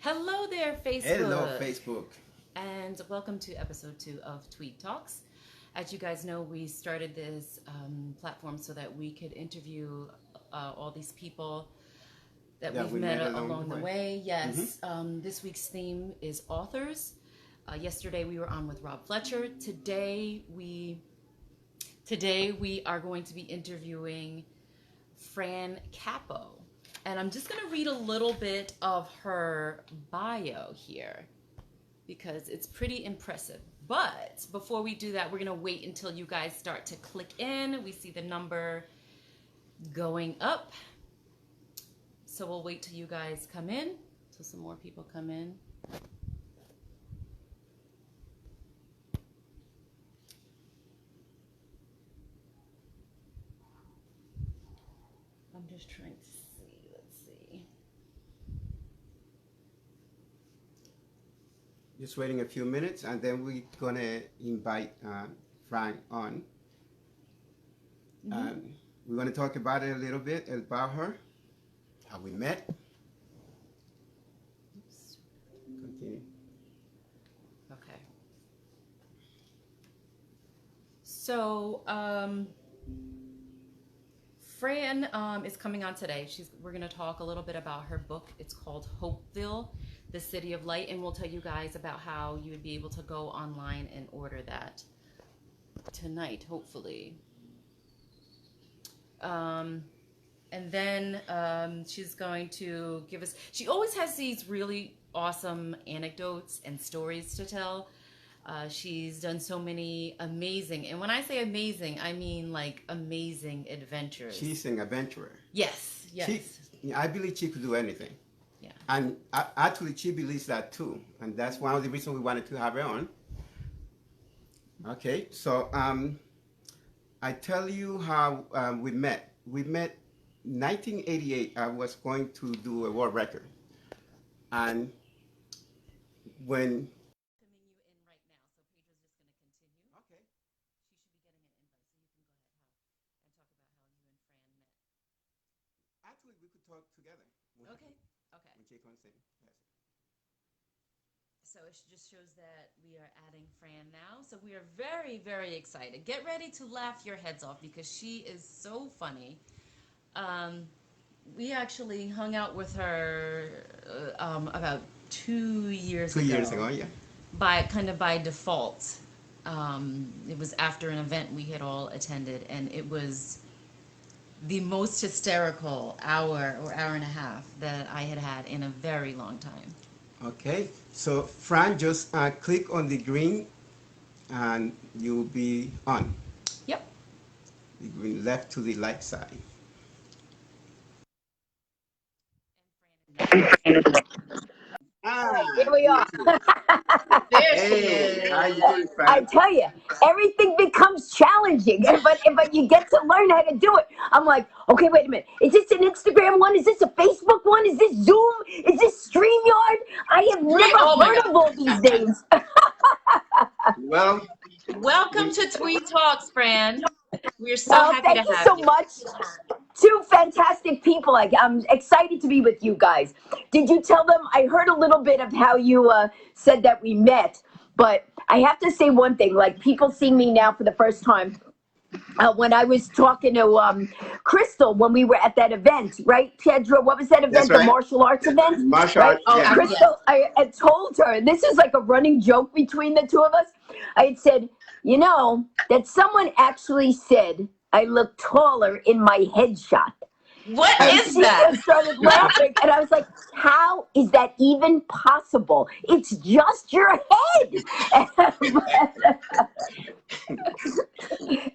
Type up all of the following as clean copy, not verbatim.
Hello there, Facebook. Hello, Facebook. And welcome to episode 2 of Tweed Talks. As you guys know, we started this platform so that we could interview all these people that we've met along the way. Yes. This week's theme is authors. Yesterday we were on with Rob Fletcher. Today we are going to be interviewing Fran Capo. And I'm just going to read a little bit of her bio here because it's pretty impressive. But before we do that, we're going to wait until you guys start to click in. We see the number going up. So we'll wait till you guys come in, till some more people come in. I'm just trying to see. Let's see. Just waiting a few minutes, and then we're gonna invite Fran on. We're gonna talk about it a little bit, about her, how we met. Oops. Continue. Okay. So, Fran is coming on today. We're going to talk a little bit about her book. It's called Hopeville, the City of Light, and we'll tell you guys about how you would be able to go online and order that tonight, hopefully. And then she's going to give us, she always has these really awesome anecdotes and stories to tell. She's done so many amazing, and when I say amazing, I mean like amazing adventures. She's an adventurer. Yes, yes. I believe she could do anything. Yeah. And actually, she believes that too. And that's one of the reasons we wanted to have her on. Okay, so I tell you how we met. We met 1988. I was going to do a world record. And when we could talk together. Okay. Yes. So it just shows that we are adding Fran now. So we are very, very excited. Get ready to laugh your heads off because she is so funny. We actually hung out with her about 2 years ago. 2 years ago, yeah. By default. It was after an event we had all attended, and it was the most hysterical hour or hour and a half that I had in a very long time. Okay, so Fran, just click on the green and you'll be on. Yep. The green left to the light side. Here we are. There she is. How you doing, Fran? I tell you, everything becomes challenging, but you get to learn how to do it. I'm like, okay, wait a minute. Is this an Instagram one? Is this a Facebook one? Is this Zoom? Is this StreamYard? I have never heard of all these names. Well, welcome to Tweed Talks, Fran. We're so happy to have you. Thank you so much. Two fantastic people. I'm excited to be with you guys. Did you tell them? I heard a little bit of how you said that we met, but I have to say one thing. Like, people seeing me now for the first time. When I was talking to Crystal when we were at that event, right, Pedro? What was that event? That's right. The martial arts event? Martial right? arts, yeah. Crystal, I had told her, and this is like a running joke between the two of us. I had said, you know, that someone actually said I look taller in my headshot. What and is that? She started laughing, and I was like, how is that even possible? It's just your head.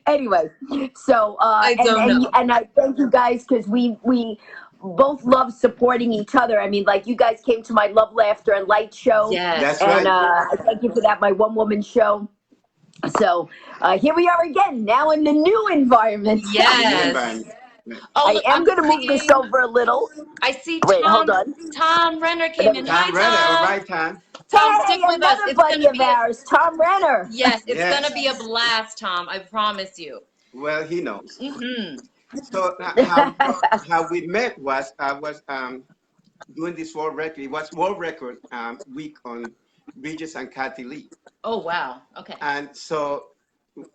Anyway, so I don't know. And I thank you guys because we both love supporting each other. I mean, like, you guys came to my Love, Laughter, and Light show. Yes. That's and right. I thank you for that, my one-woman show. So here we are again, now in the new environment. Yes. Oh, I am going to move this over a little. I see Wait, hold on. Tom Renner came in. Tom Renner, all right, Tom. Tom, stick with us. Another buddy of ours, Tom Renner. Yes, it's going to be a blast, Tom. I promise you. Well, he knows. Mm-hmm. So how we met was doing this world record. It was world record week on Regis and Kathy Lee. Oh, wow. Okay. And so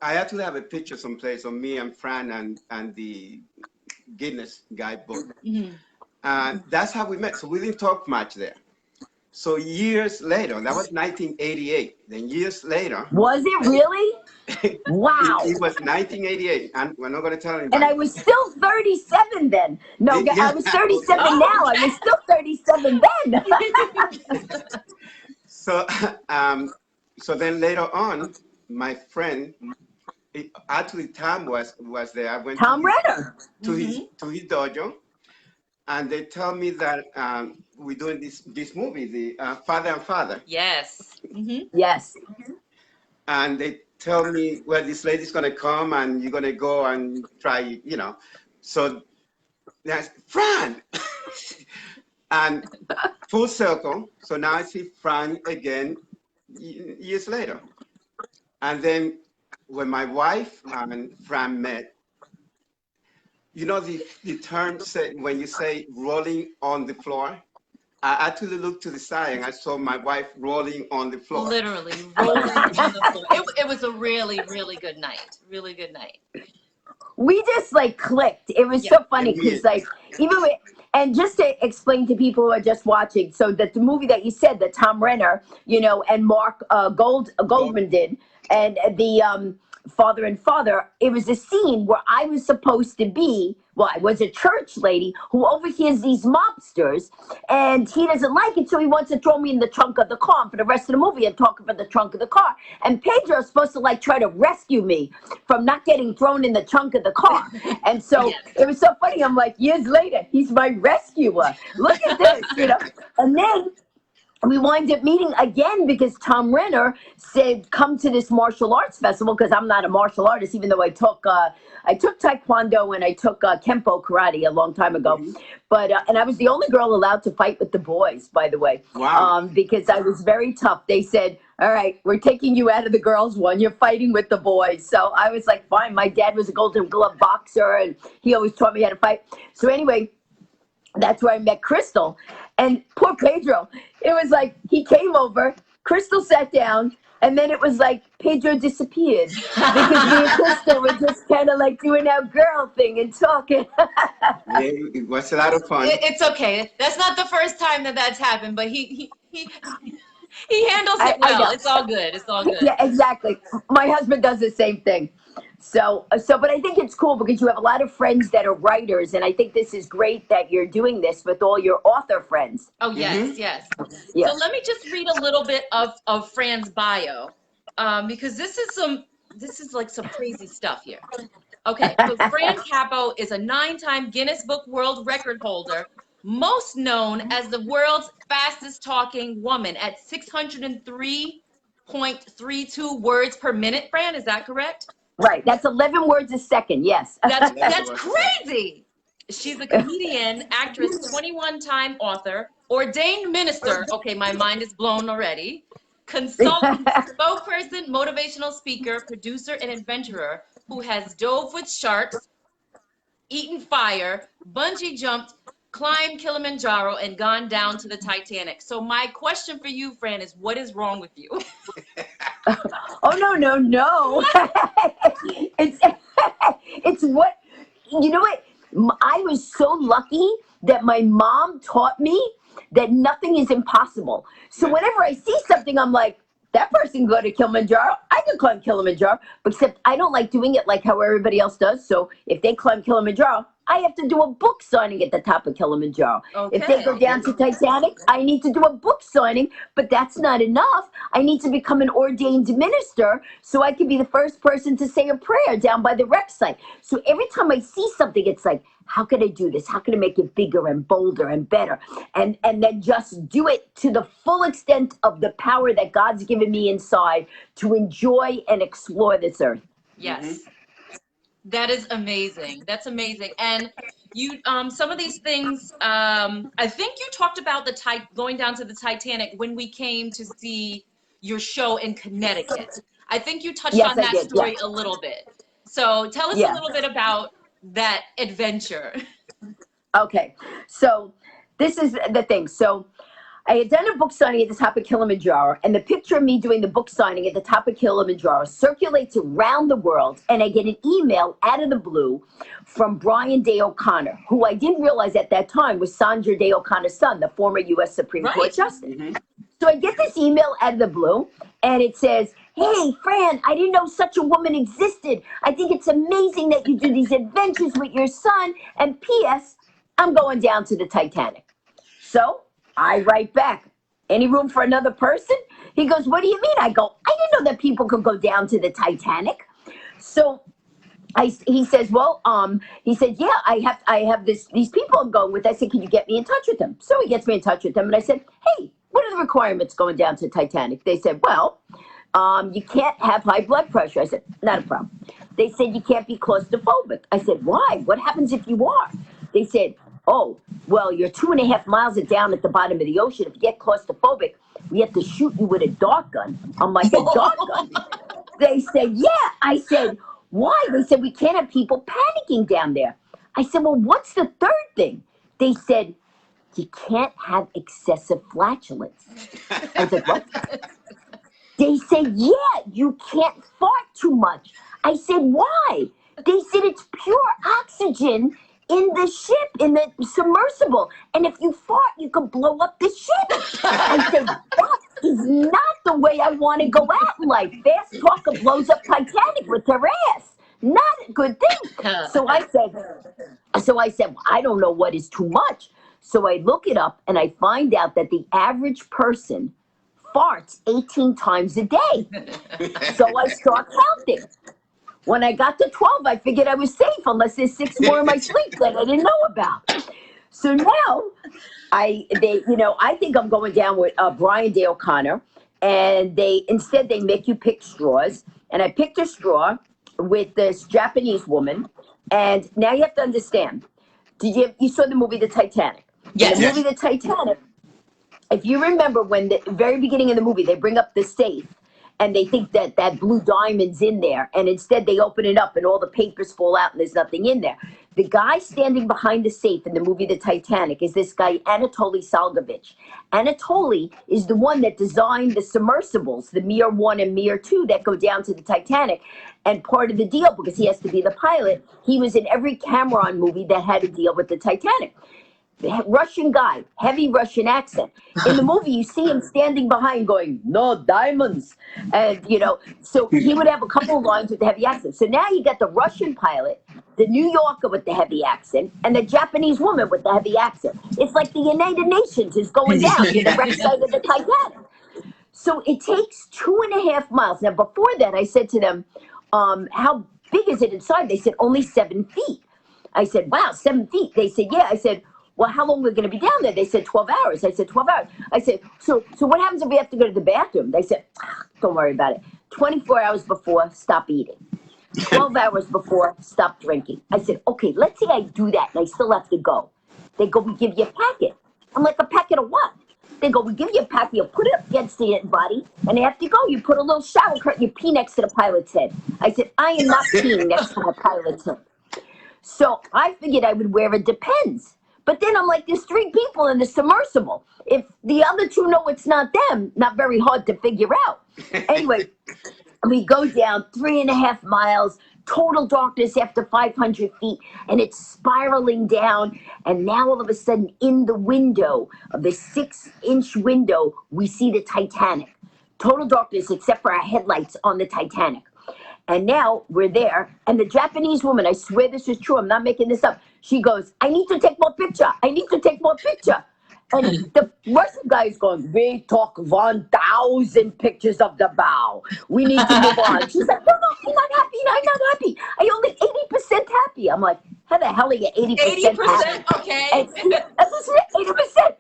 I actually have a picture someplace of me and Fran and the Guinness guy book. Mm-hmm. And that's how we met. So we didn't talk much there. So years later, that was 1988. Then years later. Was it really? Wow. It was 1988. And we're not going to tell anybody. And I was still 37 then. No, Yeah. I was 37 now. I was still 37 then. So then later on, my friend, actually Tom was there. I went Tom Renner. to his dojo, and they tell me that we're doing this movie, the Father and Father. Yes. Mm-hmm. Yes. And they tell me, well, this lady's gonna come and you're gonna go and try, So that's Fran. And full circle. So now I see Fran again years later. And then when my wife and Fran met, the term said, when you say rolling on the floor, I actually looked to the side and I saw my wife rolling on the floor. Literally rolling on the floor. It was a really, really good night. Really good night. We just like clicked. It was so funny because and just to explain to people who are just watching, so that the movie that you said that Tom Renner, and Mark Goldman did, and the Father and Father, it was a scene where I was supposed to be, I was a church lady who overhears these mobsters, and he doesn't like it, so he wants to throw me in the trunk of the car. And for the rest of the movie, I'm talking from the trunk of the car. And Pedro's supposed to try to rescue me from not getting thrown in the trunk of the car. And so it was so funny. I'm like, years later, he's my rescuer. Look at this, And then we wind up meeting again because Tom Renner said, come to this martial arts festival, because I'm not a martial artist, even though I took Taekwondo and I took Kempo karate a long time ago. Mm-hmm. But and I was the only girl allowed to fight with the boys, by the way. Wow. Because I was very tough. They said, all right, we're taking you out of the girls one. You're fighting with the boys. So I was like, fine. My dad was a Golden Glove boxer, and he always taught me how to fight. So anyway, that's where I met Crystal. And poor Pedro, it was like he came over, Crystal sat down, and then it was like Pedro disappeared because me and Crystal were just kind of like doing our girl thing and talking. It was a lot of fun. It's okay. That's not the first time that's happened, but he handles it well. It's all good. It's all good. Yeah, exactly. My husband does the same thing. So, but I think it's cool because you have a lot of friends that are writers, and I think this is great that you're doing this with all your author friends. Oh, yes, yes. So let me just read a little bit of Fran's bio, because this is like some crazy stuff here. Okay, so Fran Capo is a 9-time Guinness Book World Record holder, most known as the world's fastest talking woman at 603.32 words per minute. Fran, is that correct? Right. That's 11 words a second. Yes. That's crazy. She's a comedian, actress, 21-time author, ordained minister. Okay, my mind is blown already. Consultant, spokesperson, motivational speaker, producer, and adventurer who has dove with sharks, eaten fire, bungee jumped, climbed Kilimanjaro, and gone down to the Titanic. So my question for you, Fran, is what is wrong with you? Oh, no. It's what, I was so lucky that my mom taught me that nothing is impossible. So whenever I see something, I'm like, that person can go to Kilimanjaro. I can climb Kilimanjaro, except I don't like doing it like how everybody else does. So if they climb Kilimanjaro, I have to do a book signing at the top of Kilimanjaro. Okay. If they go down to Titanic, I need to do a book signing, but that's not enough. I need to become an ordained minister so I can be the first person to say a prayer down by the wreck site. So every time I see something, it's like, how can I do this? How can I make it bigger and bolder and better? And then just do it to the full extent of the power that God's given me inside to enjoy and explore this earth. Yes. Mm-hmm. That is amazing. That's amazing. And you, some of these things, I think you talked about going down to the Titanic when we came to see your show in Connecticut. I think you touched on that story a little bit. So tell us a little bit about that adventure. Okay. So this is the thing. So I had done a book signing at the top of Kilimanjaro, and the picture of me doing the book signing at the top of Kilimanjaro circulates around the world, and I get an email out of the blue from Brian Day O'Connor, who I didn't realize at that time was Sandra Day O'Connor's son, the former U.S. Supreme Court Justice. So I get this email out of the blue, and it says, "Hey, Fran, I didn't know such a woman existed. I think it's amazing that you do these adventures with your son. And P.S., I'm going down to the Titanic." So I write back, "Any room for another person?" He goes, "What do you mean?" I go, "I didn't know that people could go down to the Titanic." So he says, "Well, he said, yeah, I have these people I'm going with." I said, "Can you get me in touch with them?" So he gets me in touch with them, and I said, "Hey, what are the requirements going down to Titanic?" They said, "Well, you can't have high blood pressure." I said, "Not a problem." They said, "You can't be claustrophobic." I said, "Why? What happens if you are?" They said, "Oh, well, you're 2.5 miles down at the bottom of the ocean. If you get claustrophobic, we have to shoot you with a dart gun." I'm like, "A dart gun?" They said, "Yeah." I said, "Why?" They said, "We can't have people panicking down there." I said, "Well, what's the third thing?" They said, "You can't have excessive flatulence." I said, "What?" They said, "Yeah, you can't fart too much." I said, "Why?" They said, "It's pure oxygen in the ship, in the submersible. And if you fart, you could blow up the ship." I said, "That is not the way I want to go out in life. Fast talker blows up Titanic with their ass. Not a good thing." So I said, "Well, I don't know what is too much." So I look it up and I find out that the average person farts 18 times a day. So I start counting. When I got to 12, I figured I was safe unless there's 6 more in my sleep that I didn't know about. So now I think I'm going down with Brian Day O'Connor, and instead they make you pick straws, and I picked a straw with this Japanese woman, and now you have to understand. You saw the movie The Titanic? Yes. In the movie The Titanic, if you remember when the very beginning of the movie, they bring up the safe and they think that blue diamond's in there, and instead they open it up and all the papers fall out and there's nothing in there. The guy standing behind the safe in the movie The Titanic is this guy, Anatoly Salgovich. Anatoly is the one that designed the submersibles, the Mir 1 and Mir 2 that go down to the Titanic. And part of the deal, because he has to be the pilot, he was in every Cameron movie that had to deal with the Titanic. The Russian guy, heavy Russian accent. In the movie, you see him standing behind going, "No diamonds." And, so he would have a couple of lines with the heavy accent. So now you got the Russian pilot, the New Yorker with the heavy accent, and the Japanese woman with the heavy accent. It's like the United Nations is going down to the wreck site of the Titanic. So it takes 2.5 miles. Now, before that, I said to them, "How big is it inside?" They said, "Only 7 feet." I said, "Wow, 7 feet." They said, "Yeah." I said, "Well, how long are we going to be down there?" They said, 12 hours. I said, 12 hours. I said, so what happens if we have to go to the bathroom? They said, "Don't worry about it. 24 hours before, stop eating. 12 hours before, stop drinking." I said, "Okay, let's say I do that and I still have to go." They go, "We give you a packet." I'm like, "A packet of what?" They go, "We give you a packet, you put it up against the body, and after you go, you put a little shower curtain, you pee next to the pilot's head." I said, "I am not peeing next to the pilot's head." So I figured I would wear a Depends. But then I'm like, there's 3 people in the submersible. If the other 2 know it's not them, not very hard to figure out. Anyway, we go down 3.5 miles, total darkness after 500 feet, and it's spiraling down. And now all of a sudden, in the window of the 6-inch window, we see the Titanic. Total darkness except for our headlights on the Titanic. And now we're there, and the Japanese woman, I swear this is true, I'm not making this up, she goes, "I need to take more picture. I need to take more picture." And the Russian guy is going, "We took 1,000 pictures of the bow. We need to move on." She's like, "No, I'm not happy. I'm not happy. I only 80% happy." I'm like, "How the hell are you 80% happy?" 80%, okay. And that's 80%.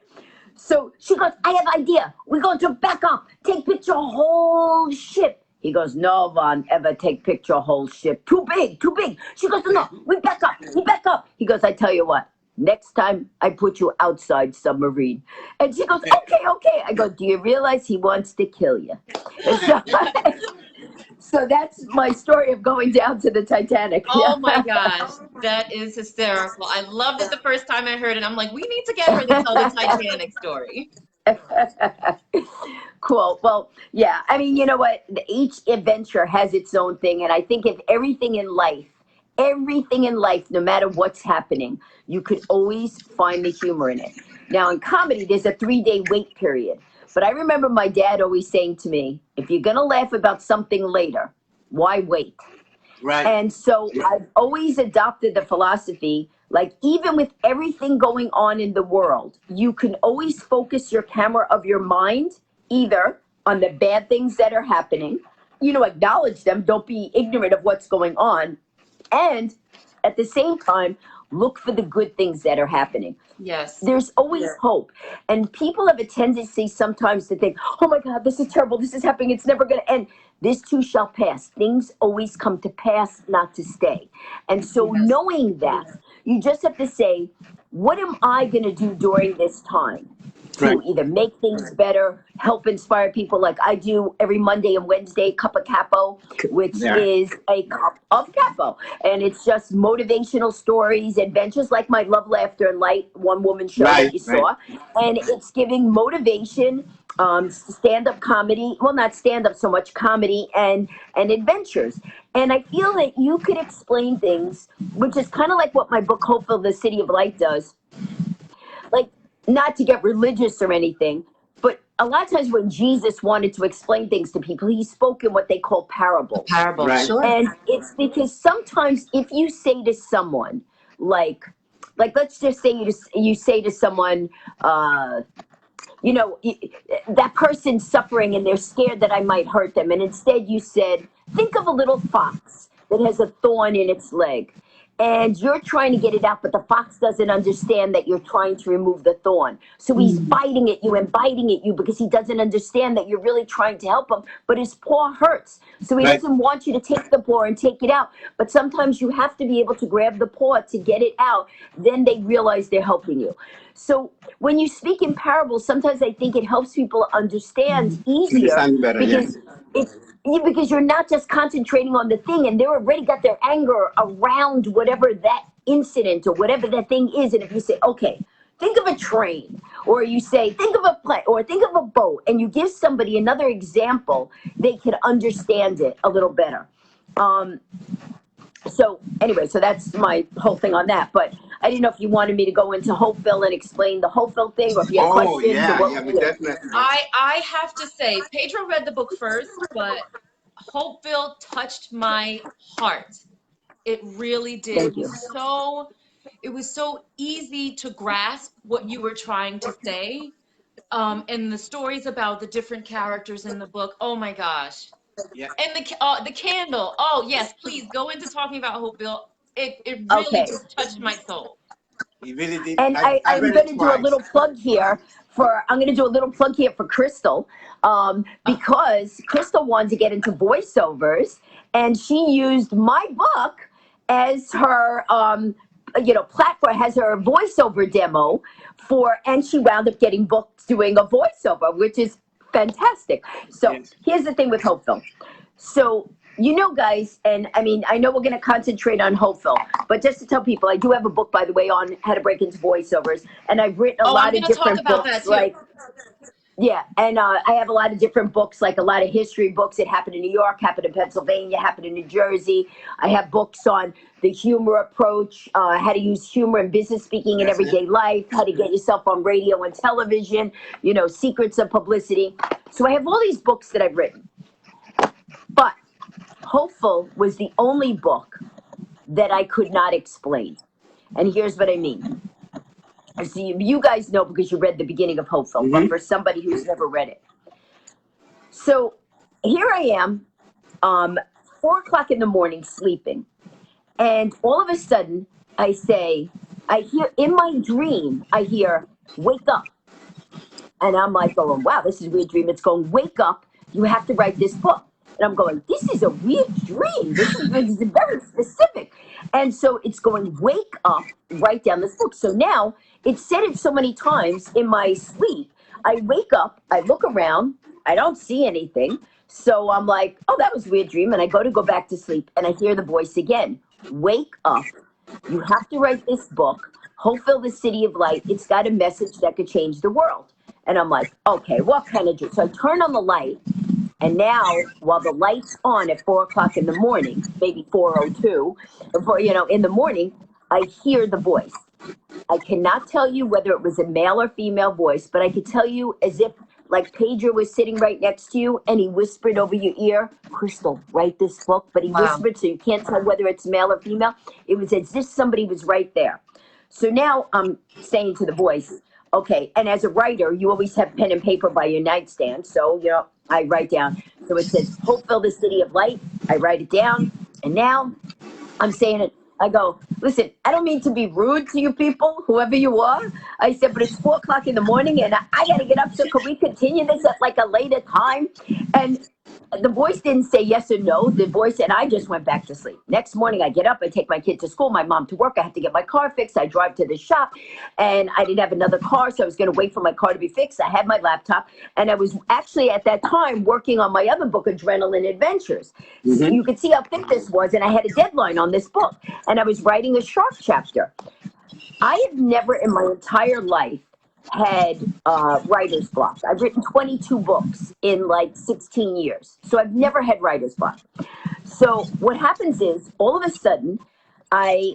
So she goes, "I have idea. We're going to back up, take picture whole ship." He goes, "No one ever take picture whole ship. Too big, too big." She goes, "No, we back up, we back up." He goes, "I tell you what, next time I put you outside submarine." And she goes, "Okay, okay." I go, "Do you realize he wants to kill you?" So that's my story of going down to the Titanic. Oh my gosh, that is hysterical. I loved it the first time I heard it. I'm like, we need to get her to tell the Titanic story. Cool. Well, yeah. I mean, you know what? Each adventure has its own thing. And I think if everything in life, no matter what's happening, you could always find the humor in it. Now, in comedy, there's a 3-day wait period. But I remember my dad always saying to me, if you're going to laugh about something later, why wait? Right. And so I've always adopted the philosophy, like even with everything going on in the world, you can always focus your camera of your mind either on the bad things that are happening, acknowledge them, don't be ignorant of what's going on, and at the same time, look for the good things that are happening. Yes. There's always hope. And people have a tendency sometimes to think, oh my God, this is terrible. This is happening. It's never going to end. This too shall pass. Things always come to pass, not to stay. And so knowing that, you just have to say, what am I going to do during this time to either make things better, help inspire people like I do every Monday and Wednesday, Cup of Capo, which is a cup of Capo. And it's just motivational stories, adventures like my Love, Laughter, and Light one-woman show that you saw. And it's giving motivation, stand-up comedy, well, not stand-up so much, comedy and adventures. And I feel that you could explain things, which is kind of like what my book, Hopeful, the City of Light does. Like, not to get religious or anything, but a lot of times when Jesus wanted to explain things to people, he spoke in what they call parables. Parables, sure. And it's because sometimes if you say to someone, like let's just say you say to someone, that person's suffering and they're scared that I might hurt them. And instead you said, think of a little fox that has a thorn in its leg. And you're trying to get it out, but the fox doesn't understand that you're trying to remove the thorn. So he's biting at you and biting at you because he doesn't understand that you're really trying to help him, but his paw hurts. So he doesn't want you to take the paw and take it out. But sometimes you have to be able to grab the paw to get it out. Then they realize they're helping you. So when you speak in parables, sometimes I think it helps people understand easier because because you're not just concentrating on the thing and they're already got their anger around whatever that incident or whatever that thing is. And if you say, okay, think of a train, or you say, think of a plane, or think of a boat, and you give somebody another example, they can understand it a little better. So anyway, so that's my whole thing on that. But I didn't know if you wanted me to go into Hopeville and explain the Hopeville thing, or if you have questions. Definitely. I have to say, Pedro read the book first, but Hopeville touched my heart. It really did. Thank you. It was so easy to grasp what you were trying to say. And the stories about the different characters in the book. Oh my gosh. Yeah. And the candle. Oh yes, please go into talking about Hopeville. It really just touched my soul. He really did. And I'm going to do a little plug here for Crystal, because Crystal wanted to get into voiceovers, and she used my book as her platform, has her voiceover demo and she wound up getting booked doing a voiceover, which is fantastic. So here's the thing with Hopeville. So, guys, and I mean, I know we're going to concentrate on Hopeville, but just to tell people, I do have a book, by the way, on how to break into voiceovers, and I've written a lot of different books. And I have a lot of different books, like a lot of history books. It happened in New York, happened in Pennsylvania, happened in New Jersey. I have books on the humor approach, how to use humor in business speaking in everyday life, how to get yourself on radio and television, secrets of publicity. So I have all these books that I've written. But Hopeful was the only book that I could not explain. And here's what I mean. So you guys know because you read the beginning of Hopeful, but for somebody who's never read it. So here I am, 4:00 in the morning, sleeping. And all of a sudden, I hear, in my dream, wake up. And I'm like going, wow, this is a weird dream. It's going, wake up, you have to write this book. And I'm going, this is a weird dream. This is very specific. And so it's going, wake up, write down this book. So now, it said it so many times in my sleep, I wake up, I look around, I don't see anything. So I'm like, oh, that was a weird dream. And I go back to sleep and I hear the voice again. Wake up. You have to write this book, Fulfill the City of Light. It's got a message that could change the world. And I'm like, okay, what kind of dream? So I turn on the light. And now, while the light's on at 4:00 in the morning, maybe 4:02, in the morning, I hear the voice. I cannot tell you whether it was a male or female voice, but I could tell you as if like Pedro was sitting right next to you and he whispered over your ear, Crystal, write this book. But he whispered, so you can't tell whether it's male or female. It was as if somebody was right there. So now I'm saying to the voice, okay, and as a writer, you always have pen and paper by your nightstand. So, I write down. So it says, Fulfill the City of Light. I write it down. And now I'm saying it. I go, listen, I don't mean to be rude to you people, whoever you are. I said, but it's 4:00 in the morning and I got to get up. So can we continue this at like a later time? And the voice didn't say yes or no. The voice, and I just went back to sleep. Next morning, I get up, I take my kid to school, my mom to work. I have to get my car fixed. I drive to the shop and I didn't have another car. So I was going to wait for my car to be fixed. I had my laptop and I was actually at that time working on my other book, Adrenaline Adventures. Mm-hmm. So you could see how thick this was. And I had a deadline on this book and I was writing a shark chapter. I have never in my entire life had writer's block. I've written 22 books in like 16 years. So I've never had writer's block. So what happens is all of a sudden I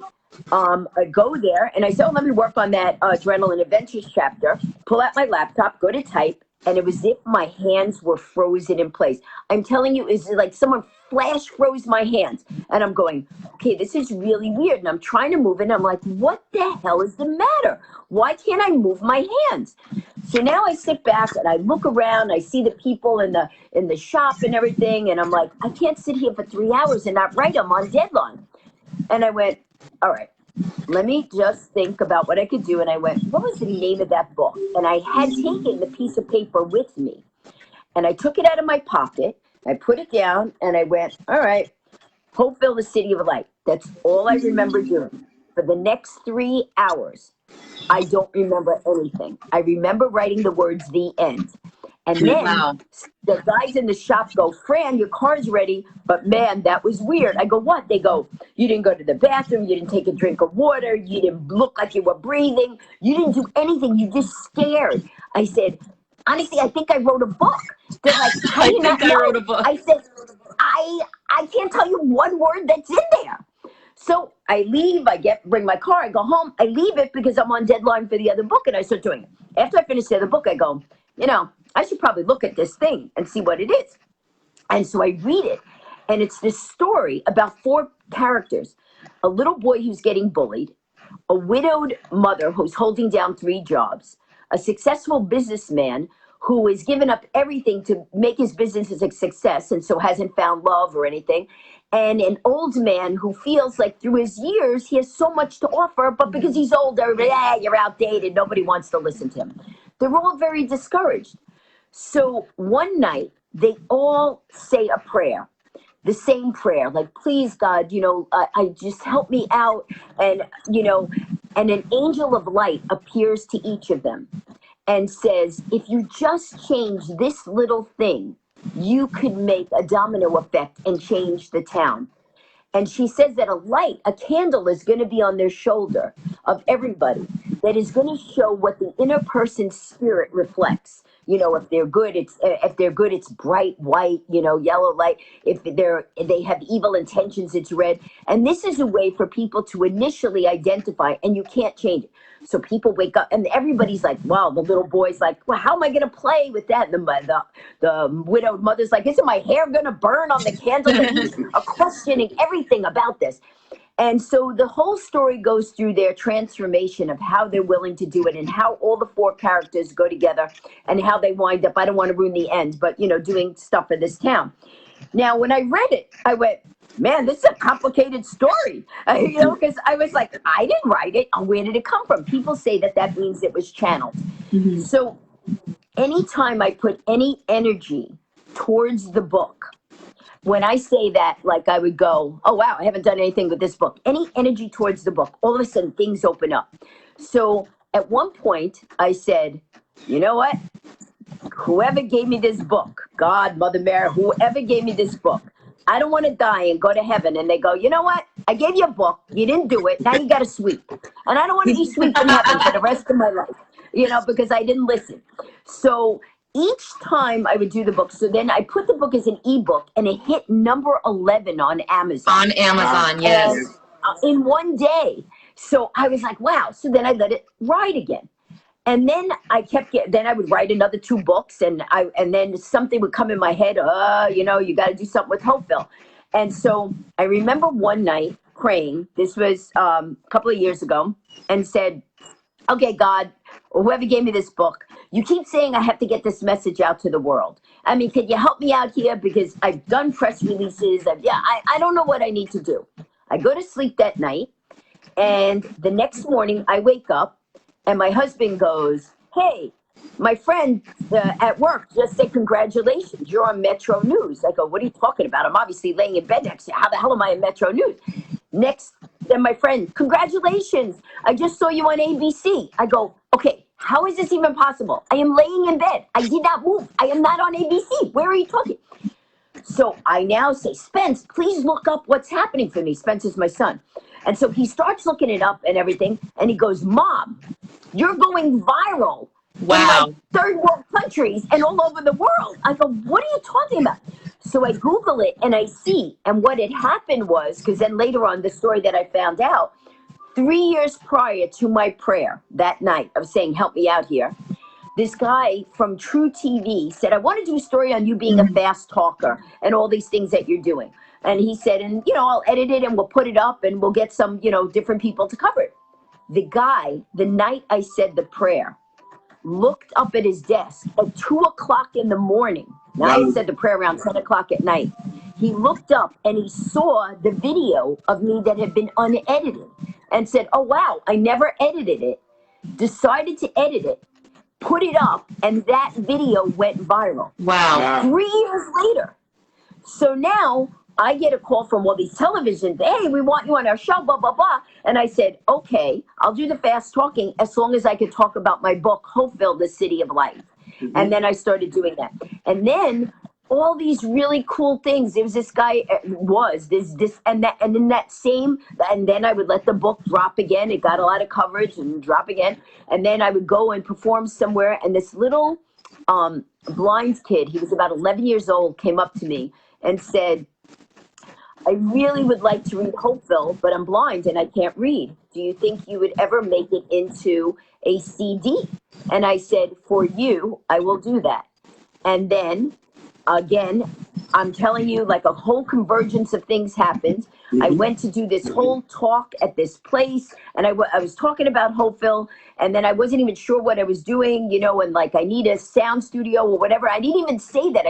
go there and I say, oh, let me work on that Adrenaline Adventures chapter, pull out my laptop, go to type. And it was as if my hands were frozen in place. I'm telling you, it's like someone flash froze my hands. And I'm going, okay, this is really weird. And I'm trying to move it. And I'm like, what the hell is the matter? Why can't I move my hands? So now I sit back and I look around. I see the people in the shop and everything. And I'm like, I can't sit here for 3 hours and not write. I'm on deadline. And I went, all right. Let me just think about what I could do. And I went, what was the name of that book? And I had taken the piece of paper with me. And I took it out of my pocket. I put it down and I went, all right, Fulfill the City of Light. That's all I remember doing. For the next 3 hours, I don't remember anything. I remember writing the words, the end. And then the guys in the shop go, Fran, your car's ready. But man, that was weird. I go, what? They go, you didn't go to the bathroom. You didn't take a drink of water. You didn't look like you were breathing. You didn't do anything. You just stared. I said, honestly, I think I wrote a book. They're like, how do you not know? I wrote a book. I said, I can't tell you one word that's in there. So I leave, bring my car, I go home, I leave it because I'm on deadline for the other book and I start doing it. After I finish the other book, I go, I should probably look at this thing and see what it is. And so I read it and it's this story about 4 characters, a little boy who's getting bullied, a widowed mother who's holding down 3 jobs, a successful businessman who has given up everything to make his business a success and so hasn't found love or anything, and an old man who feels like through his years he has so much to offer, but because he's older, you're outdated, nobody wants to listen to him. They're all very discouraged. So one night, they all say a prayer, the same prayer, like, please, God, I just help me out. And, and an angel of light appears to each of them and says, if you just change this little thing, you could make a domino effect and change the town. And she says that a candle is going to be on their shoulder of everybody that is going to show what the inner person's spirit reflects. If they're good, it's bright white, yellow light. If they have evil intentions, it's red. And this is a way for people to initially identify, and you can't change it. So people wake up and everybody's like, wow, the little boy's like, well, how am I going to play with that? And the widowed mother's like, isn't my hair going to burn on the candle? And he's questioning everything about this. And so the whole story goes through their transformation of how they're willing to do it and how all the 4 characters go together and how they wind up, I don't want to ruin the end, but, doing stuff for this town. Now, when I read it, I went, man, this is a complicated story, because I was like, I didn't write it. Where did it come from? People say that means it was channeled. Mm-hmm. So anytime I put any energy towards the book, when I say that, like I would go, oh, wow, I haven't done anything with this book. Any energy towards the book, all of a sudden things open up. So at one point I said, you know what? Whoever gave me this book, God, Mother Mary, whoever gave me this book, I don't want to die and go to heaven. And they go, you know what? I gave you a book. You didn't do it. Now you got to sweep. And I don't want to be sweeping heaven for the rest of my life, because I didn't listen. So each time I would do the book, so then I put the book as an ebook, and it hit number 11 on Amazon. On Amazon, yes. And, in one day. So I was like, wow. So then I let it ride again. And then then I would write another 2 books, and then something would come in my head. You got to do something with Hopeville. And so I remember one night praying. This was a couple of years ago, and said, "Okay, God, or whoever gave me this book, you keep saying I have to get this message out to the world. I mean, can you help me out here? Because I've done press releases. I don't know what I need to do." I go to sleep that night, and the next morning I wake up. And my husband goes, "Hey, my friend at work just said, congratulations, you're on Metro News." I go, "What are you talking about? I'm obviously laying in bed next to you. How the hell am I on Metro News?" Then my friend, "Congratulations, I just saw you on ABC." I go, "Okay, how is this even possible? I am laying in bed. I did not move. I am not on ABC. Where are you talking?" So I now say, "Spence, please look up what's happening for me." Spence is my son. And so he starts looking it up and everything. And he goes, "Mom, you're going viral." Wow. In third world countries and all over the world. I go, "What are you talking about?" So I Google it and I see. And what had happened was, because then later on, the story that I found out, 3 years prior to my prayer that night of saying, "Help me out here," this guy from True TV said, "I want to do a story on you being a fast talker and all these things that you're doing." And he said, "And, I'll edit it and we'll put it up and we'll get some, different people to cover it." The guy, the night I said the prayer, looked up at his desk at 2:00 in the morning. Now I said the prayer around 10:00 at night. He looked up and he saw the video of me that had been unedited and said, "Oh, wow, I never edited it." Decided to edit it, put it up, and that video went viral. Wow. 3 years later. So now I get a call from all these televisions. "Hey, we want you on our show, blah, blah, blah." And I said, "Okay, I'll do the fast talking as long as I could talk about my book, Hopeville, the City of Light." Mm-hmm. And then I started doing that. And then all these really cool things. There was this guy, and then I would let the book drop again. It got a lot of coverage and drop again. And then I would go and perform somewhere. And this little blind kid, he was about 11 years old, came up to me and said, "I really would like to read Hopeville, but I'm blind and I can't read. Do you think you would ever make it into a CD?" And I said, "For you, I will do that." And then, again, I'm telling you, like a whole convergence of things happened. I went to do this whole talk at this place, and I was talking about Hopeville, and then I wasn't even sure what I was doing, and like I need a sound studio or whatever. I didn't even say that.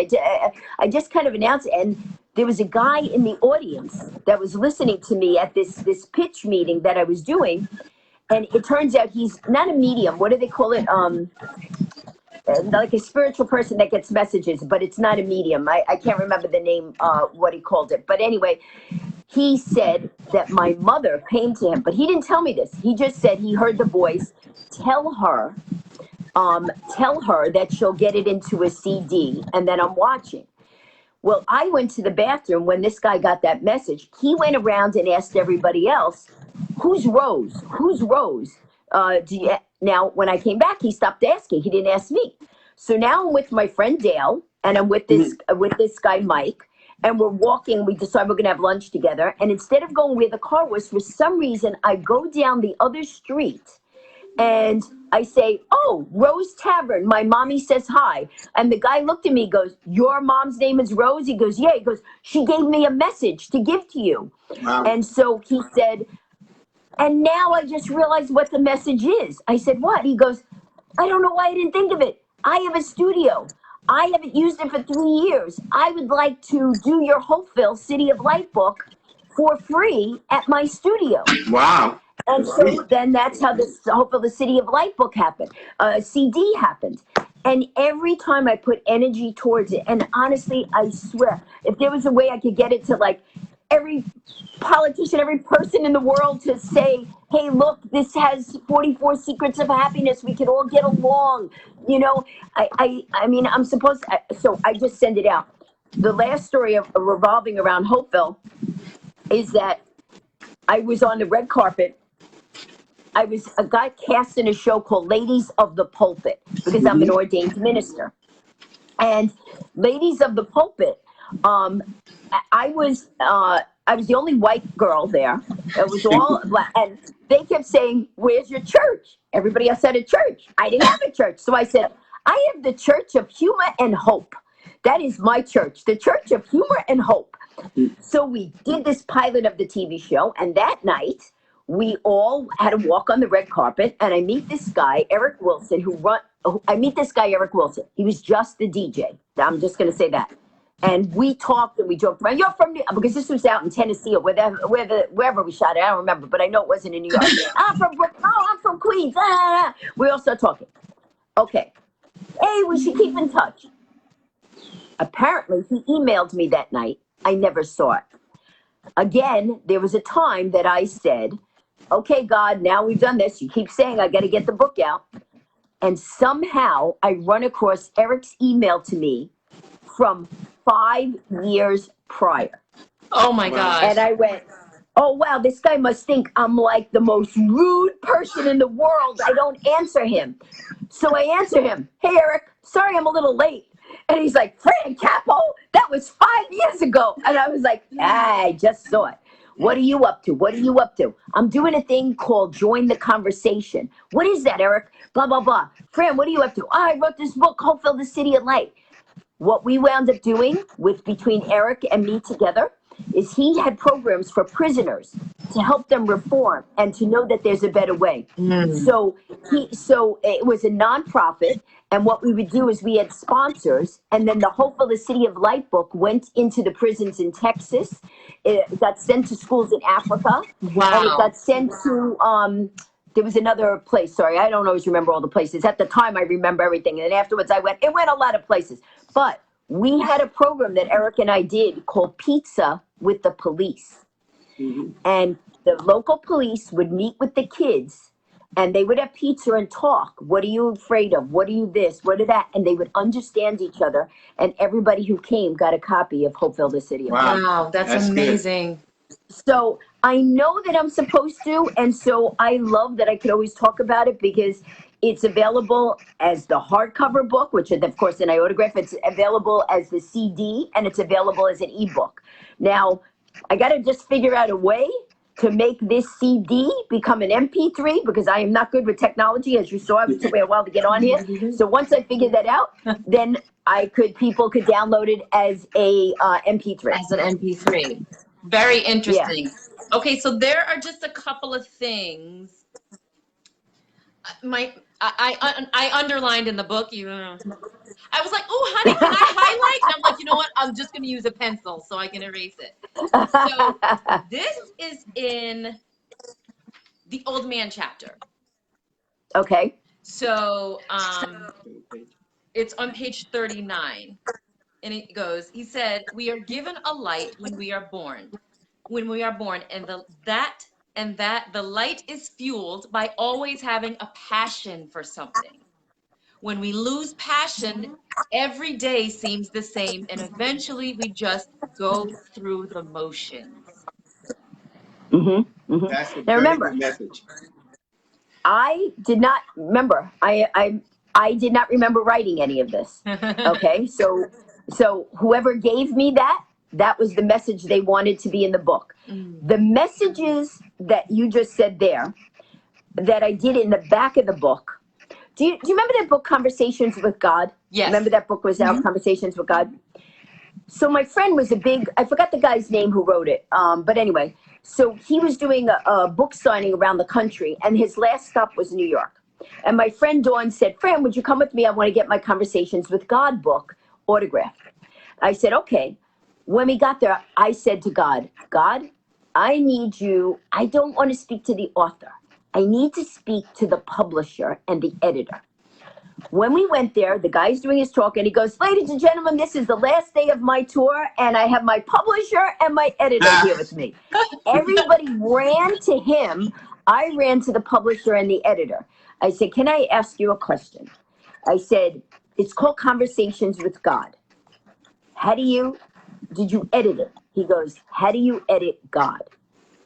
I just kind of announced it, and there was a guy in the audience that was listening to me at this pitch meeting that I was doing, and it turns out he's not a medium. What do they call it? Like a spiritual person that gets messages, but it's not a medium. I can't remember the name, what he called it. But anyway, he said that my mother came to him, but he didn't tell me this. He just said he heard the voice, tell her that she'll get it into a CD, and then I'm watching. Well, I went to the bathroom when this guy got that message. He went around and asked everybody else, "Who's Rose? Who's Rose?" Now, when I came back, he stopped asking. He didn't ask me. So now I'm with my friend Dale, and I'm with this guy Mike, and we're walking. We decide we're gonna have lunch together. And instead of going where the car was, for some reason, I go down the other street, and I say, "Oh, Rose Tavern. My mommy says hi." And the guy looked at me, goes, "Your mom's name is Rose?" He goes, "Yeah." He goes, "She gave me a message to give to you." Wow. And so he said, "And now I just realized what the message is." I said, "What?" He goes, "I don't know why I didn't think of it. I have a studio. I haven't used it for 3 years. I would like to do your Hopeville City of Light book for free at my studio." Wow. And so then that's how this Hopeville the City of Light book happened. CD happened. And every time I put energy towards it, and honestly, I swear, if there was a way I could get it to like every politician, every person in the world to say, hey, look, this has 44 secrets of happiness. We could all get along. You know, I mean, I'm supposed to, so I just send it out. The last story of revolving around Hopeville is that I was on the red carpet. I got cast in a show called Ladies of the Pulpit because I'm an ordained minister. And Ladies of the Pulpit, I was the only white girl there. It was all black, and they kept saying, "Where's your church?" Everybody else had a church. I didn't have a church, so I said, "I have the Church of Humor and Hope. That is my church, the Church of Humor and Hope." So we did this pilot of the TV show, and that night we all had to walk on the red carpet, and I meet this guy, Eric Wilson, Eric Wilson. He was just the DJ. I'm just going to say that. And we talked and we joked around. You're from because this was out in Tennessee or wherever we shot it. I don't remember, but I know it wasn't in New York. I'm from Brooklyn. Oh, I'm from Queens. We all start talking. Okay. Hey, we should keep in touch. Apparently, he emailed me that night. I never saw it. Again, there was a time that I said, okay, God, now we've done this. You keep saying I got to get the book out. And somehow I run across Eric's email to me from 5 years prior. Oh my gosh. And I went, oh, wow, this guy must think I'm like the most rude person in the world. I don't answer him. So I answer him, hey, Eric, sorry I'm a little late. And he's like, Fran Capo, that was 5 years ago. And I was like, I just saw it. What are you up to? What are you up to? I'm doing a thing called Join the Conversation. What is that, Eric? Blah, blah, blah. Fran, what are you up to? Oh, I wrote this book, Hopeville, the City of Light. What we wound up doing between Eric and me together is he had programs for prisoners to help them reform and to know that there's a better way. So it was a nonprofit, and what we would do is we had sponsors, and then the Hopeful the City of Light book went into the prisons in Texas. It got sent to schools in Africa. Wow. And it got sent to there was another place. Sorry, I don't always remember all the places. At the time, I remember everything, and then afterwards, it went a lot of places. But we had a program that Eric and I did called Pizza with the Police. And the local police would meet with the kids and they would have pizza and talk. What are you afraid of? What are you this? What are that? And they would understand each other. And everybody who came got a copy of Hopeville, the City of Light. Wow, that's amazing. Good. So I know that I'm supposed to. And so I love that I could always talk about it because it's available as the hardcover book, which is, of course, an autograph. It's available as the CD, and it's available as an ebook. Now, I got to just figure out a way to make this CD become an MP3 because I am not good with technology. As you saw, it took me a while to get on here. So once I figure that out, then people could download it as a MP3. As an MP3. Very interesting. Yeah. Okay, so there are just a couple of things. I underlined in the book. I was like, "Oh, honey, can I highlight?" And I'm like, you know what? I'm just going to use a pencil so I can erase it. So this is in the old man chapter. Okay. So it's on page 39, and it goes. He said, "We are given a light when we are born. And the light is fueled by always having a passion for something. When we lose passion, every day seems the same, and eventually we just go through the motions." That's a very good message. I did not remember. I did not remember writing any of this. Okay, so whoever gave me that was the message they wanted to be in the book. The messages that you just said there, that I did in the back of the book. Do you remember that book, Conversations with God? Yes. Remember that book was out, Conversations with God? So my friend was I forgot the guy's name who wrote it. But anyway, so he was doing a book signing around the country, and his last stop was New York. And my friend Dawn said, Fran, would you come with me? I want to get my Conversations with God book autographed. I said, okay. When we got there, I said to God, I need you. I don't want to speak to the author. I need to speak to the publisher and the editor. when we went there, the guy's doing his talk and he goes, ladies and gentlemen, this is the last day of my tour and I have my publisher and my editor here with me. Everybody ran to him. I ran to the publisher and the editor. I said, can I ask you a question? I said, it's called Conversations with God. Did you edit it? He goes, how do you edit God?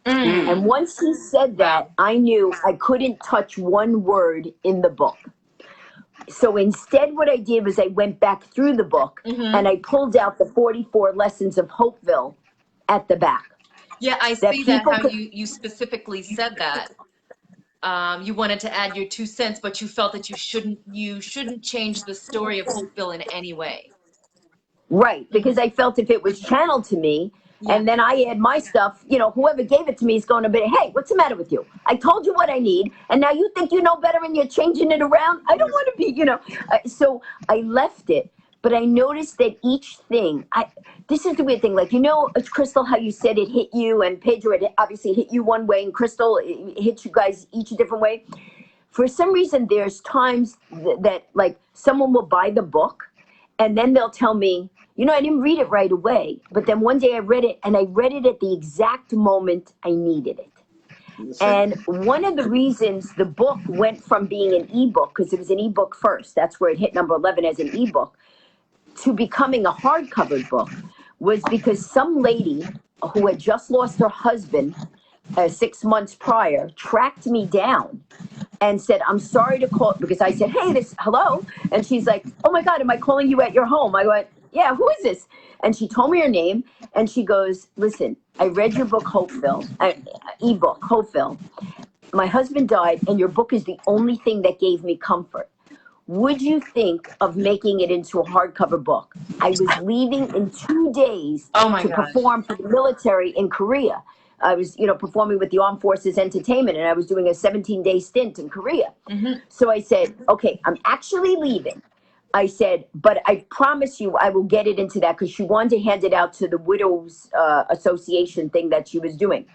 And once he said that, I knew I couldn't touch one word in the book. So instead, what I did was I went back through the book and I pulled out the 44 lessons of Hopeville at the back. Yeah, I see that how you specifically said that. You wanted to add your 2 cents, but you felt that you shouldn't change the story of Hopeville in any way. Right, because I felt if it was channeled to me, and then I add my stuff, whoever gave it to me is going to be, hey, what's the matter with you? I told you what I need, and now you think you know better and you're changing it around? I don't want to be, so I left it. But I noticed that each thing, this is the weird thing, like, Crystal, how you said it hit you, and Pedro, it obviously hit you one way, and Crystal, it hit you guys each a different way. For some reason, there's times that like, someone will buy the book, and then they'll tell me, I didn't read it right away, but then one day I read it, and I read it at the exact moment I needed it. And one of the reasons the book went from being an ebook, because it was an ebook first, that's where it hit number 11 as an ebook, to becoming a hardcover book, was because some lady who had just lost her husband 6 months prior tracked me down and said, I'm sorry to call, because I said, hey, hello. And she's like, oh my God, am I calling you at your home? I went, yeah, who is this? And she told me her name, and she goes, listen, I read your book, Hopeville, ebook, Hopeville. My husband died, and your book is the only thing that gave me comfort. Would you think of making it into a hardcover book? I was leaving in 2 days to perform for the military in Korea. I was, performing with the Armed Forces Entertainment, and I was doing a 17-day stint in Korea. So I said, okay, I'm actually leaving. I said, but I promise you I will get it into that, because she wanted to hand it out to the Widows Association thing that she was doing.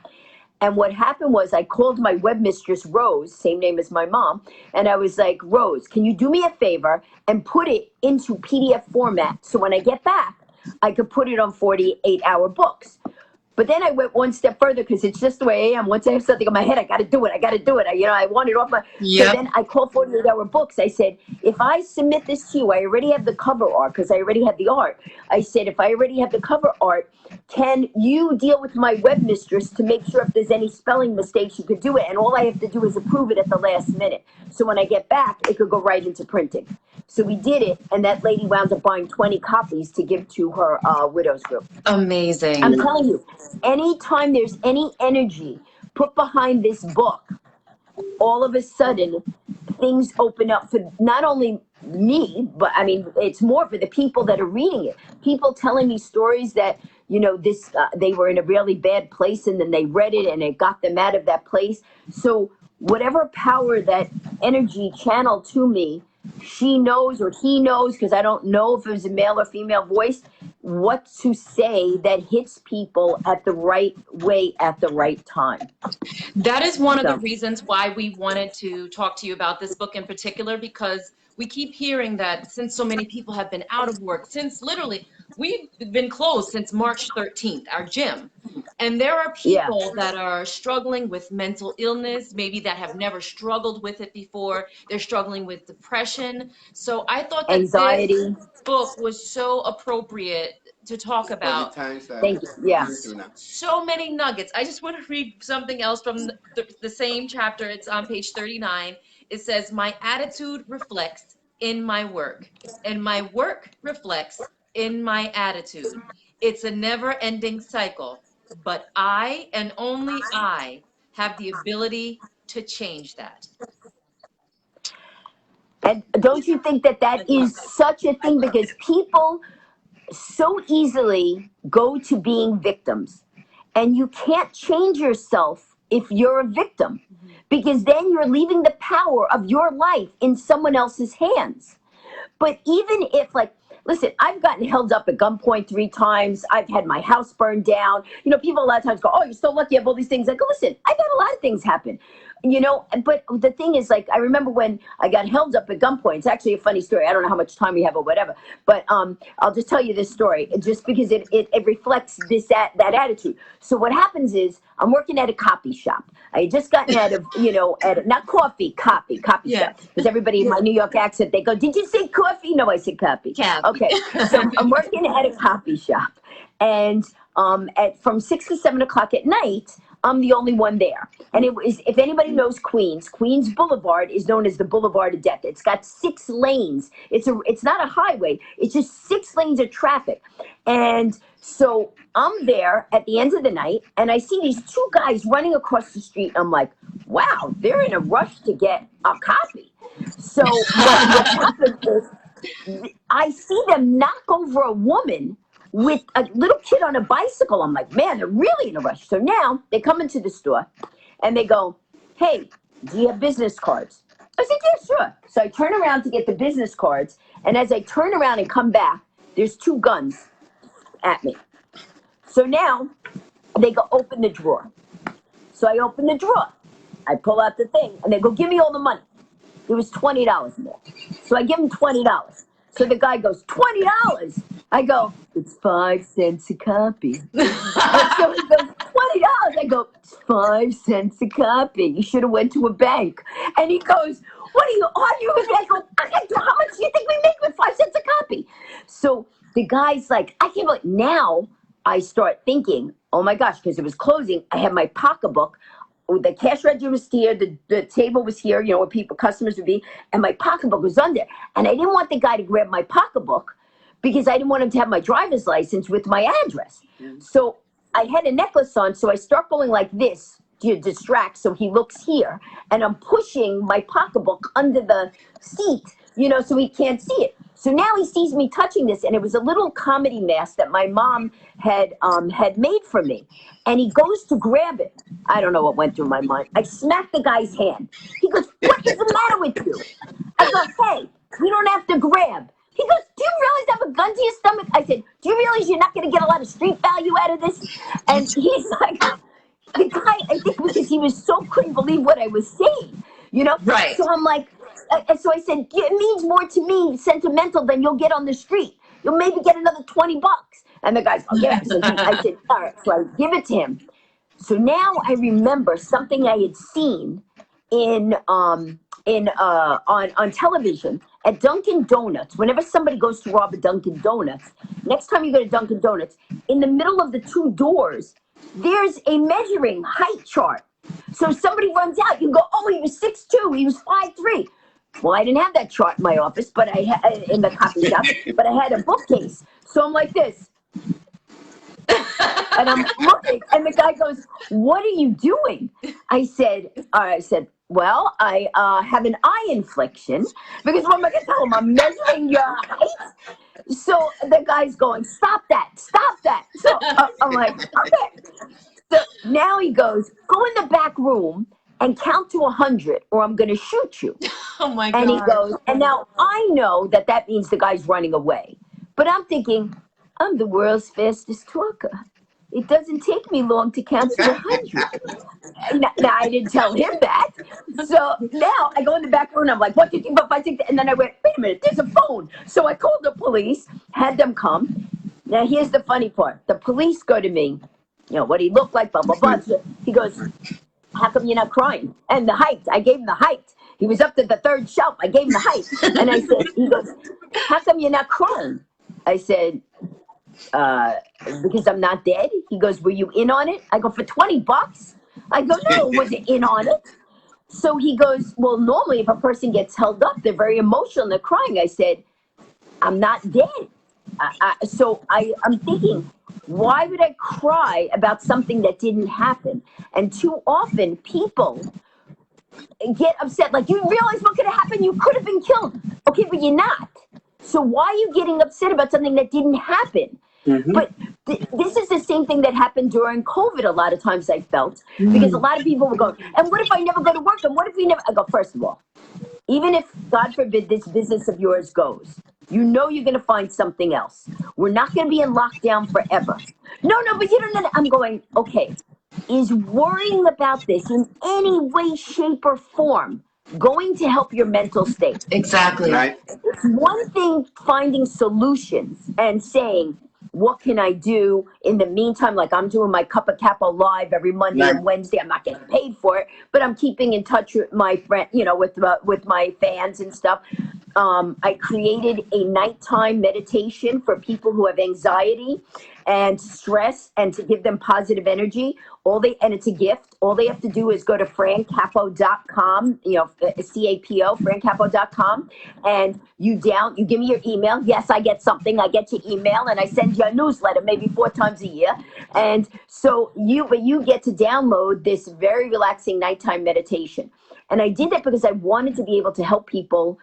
And what happened was I called my webmistress, Rose, same name as my mom, and I was like, Rose, can you do me a favor and put it into PDF format so when I get back, I could put it on 48-hour books. But then I went one step further, because it's just the way I am. Once I have something in my head, I got to do it. I want it off my... So then I called 48-hour books. I said, if I submit this to you, I already have the cover art, because I already have the art. I said, if I already have the cover art, can you deal with my webmistress to make sure if there's any spelling mistakes, you could do it? And all I have to do is approve it at the last minute. So when I get back, it could go right into printing. So we did it, and that lady wound up buying 20 copies to give to her widows group. Amazing. I'm telling you, anytime there's any energy put behind this book, all of a sudden things open up for not only me, but I mean, it's more for the people that are reading it. People telling me stories that, they were in a really bad place, and then they read it and it got them out of that place. So whatever power that energy channeled to me, she knows or he knows, because I don't know if it was a male or female voice, what to say that hits people at the right way at the right time. That is one of the reasons why we wanted to talk to you about this book in particular, because we keep hearing that since so many people have been out of work, since literally we've been closed since March 13th, our gym. And there are people that are struggling with mental illness, maybe that have never struggled with it before. They're struggling with depression. So I thought that anxiety. This book was so appropriate to talk about. Thank you. Yeah. So many nuggets. I just want to read something else from the same chapter. It's on page 39. It says, my attitude reflects in my work, and my work reflects in my attitude. It's a never-ending cycle, but I, and only I, have the ability to change that. And don't you think that is such a thing? Because people so easily go to being victims, and you can't change yourself if you're a victim, because then you're leaving the power of your life in someone else's hands. But even if, like, listen, I've gotten held up at gunpoint 3 times. I've had my house burned down. People a lot of times go, oh, you're so lucky you have all these things. I go, listen, I've had a lot of things happen. but the thing is, like, I remember when I got held up at gunpoint. It's actually a funny story. I don't know how much time we have or whatever, but I'll just tell you this story just because it reflects that attitude. So what happens is I'm working at a copy shop. I had just gotten out of, not coffee, copy shop. Because everybody in my New York accent, they go, "Did you say coffee?" No, I said copy. Okay, so I'm working at a copy shop, and from 6 to 7 o'clock at night, I'm the only one there. And it was, if anybody knows Queens Boulevard is known as the Boulevard of Death. It's got 6 lanes. It's not a highway. It's just 6 lanes of traffic. And so I'm there at the end of the night, and I see these 2 guys running across the street. I'm like, wow, they're in a rush to get a copy. So what happens is I see them knock over a woman with a little kid on a bicycle. I'm like, man, they're really in a rush. So now they come into the store and they go, "Hey, do you have business cards?" I said, "Yeah, sure." So I turn around to get the business cards. And as I turn around and come back, there's 2 guns at me. So now they go, "Open the drawer." So I open the drawer. I pull out the thing and they go, "Give me all the money." There was $20 in there. So I give him $20. So the guy goes, $20. I go, "It's 5 cents a copy." So he goes, $20. I go, "It's 5 cents a copy. You should have went to a bank." And he goes, "What are you arguing with me?" I go, "How much do you think we make with 5 cents a copy?" So the guy's like, I can't believe. Now I start thinking, oh my gosh, because it was closing. I had my pocketbook. The cash register was here, the table was here, where customers would be, and my pocketbook was under. And I didn't want the guy to grab my pocketbook because I didn't want him to have my driver's license with my address. So I had a necklace on, so I start going like this to distract, so he looks here, and I'm pushing my pocketbook under the seat, so he can't see it. So now he sees me touching this, and it was a little comedy mask that my mom had made for me. And he goes to grab it. I don't know what went through my mind. I smacked the guy's hand. He goes, "What is the matter with you?" I go, "Hey, you don't have to grab." He goes, "Do you realize I have a gun to your stomach?" I said, "Do you realize you're not going to get a lot of street value out of this?" And he's like, the guy, I think because he was couldn't believe what I was saying, Right. So I'm like, so I said, "It means more to me sentimental than you'll get on the street. You'll maybe get another $20. And the guy's, "Oh, yeah." So I said, "All right." So I give it to him. So now I remember something I had seen on television at Dunkin' Donuts. Whenever somebody goes to rob a Dunkin' Donuts, next time you go to Dunkin' Donuts, in the middle of the 2 doors, there's a measuring height chart. So if somebody runs out, you go, "Oh, he was 6'2", he was 5'3". Well, I didn't have that chart in my office, but I had in the copy shop, but I had a bookcase. So I'm like this. And I'm looking, and the guy goes, "What are you doing?" I said, "Well, I have an eye infliction," because what am I going to tell him? I'm measuring your height. So the guy's going, "Stop that, stop that." So I'm like, okay. So now he goes, "Go in the back room and count to 100 or I'm going to shoot you." Oh my God. And he goes, and now I know that means the guy's running away. But I'm thinking, I'm the world's fastest talker. It doesn't take me long to count to 100. Now, I didn't tell him that. So now I go in the back room and I'm like, 1, 2, 3, 4, 5, 6. And then I went, wait a minute, there's a phone. So I called the police, had them come. Now here's the funny part. The police go to me, what he looked like, blah, blah, blah. So he goes, "How come you're not crying?" And the height, I gave him the height. He was up to the 3rd shelf. I gave him the height. And I said, he goes, "How come you're not crying?" I said, "Because I'm not dead." He goes, "Were you in on it?" I go, "For $20? I go, "No, I wasn't in on it." So he goes, "Well, normally if a person gets held up, they're very emotional and they're crying." I said, "I'm not dead." So I'm thinking, why would I cry about something that didn't happen? And too often people get upset, like, "You realize what could have happened? You could have been killed." Okay, but you're not. So why are you getting upset about something that didn't happen? Mm-hmm. But this is the same thing that happened during COVID a lot of times, I felt, because a lot of people were going, "And what if I never go to work? And what if we never..." I go, first of all, even if, God forbid, this business of yours goes, you're going to find something else. We're not going to be in lockdown forever. No, but you don't know. I'm going, okay, is worrying about this in any way, shape, or form going to help your mental state? Exactly. Right. It's one thing finding solutions and saying, what can I do in the meantime? Like I'm doing my Cup of Capo live every Monday Right. and Wednesday. I'm not getting paid for it, but I'm keeping in touch with my friend, with my fans and stuff. I created a nighttime meditation for people who have anxiety and stress and to give them positive energy. And it's a gift. All they have to do is go to francapo.com, CAPO, francapo.com, and you give me your email. Yes, I get something. I get your email and I send you a newsletter maybe 4 times a year. And so you get to download this very relaxing nighttime meditation. And I did that because I wanted to be able to help people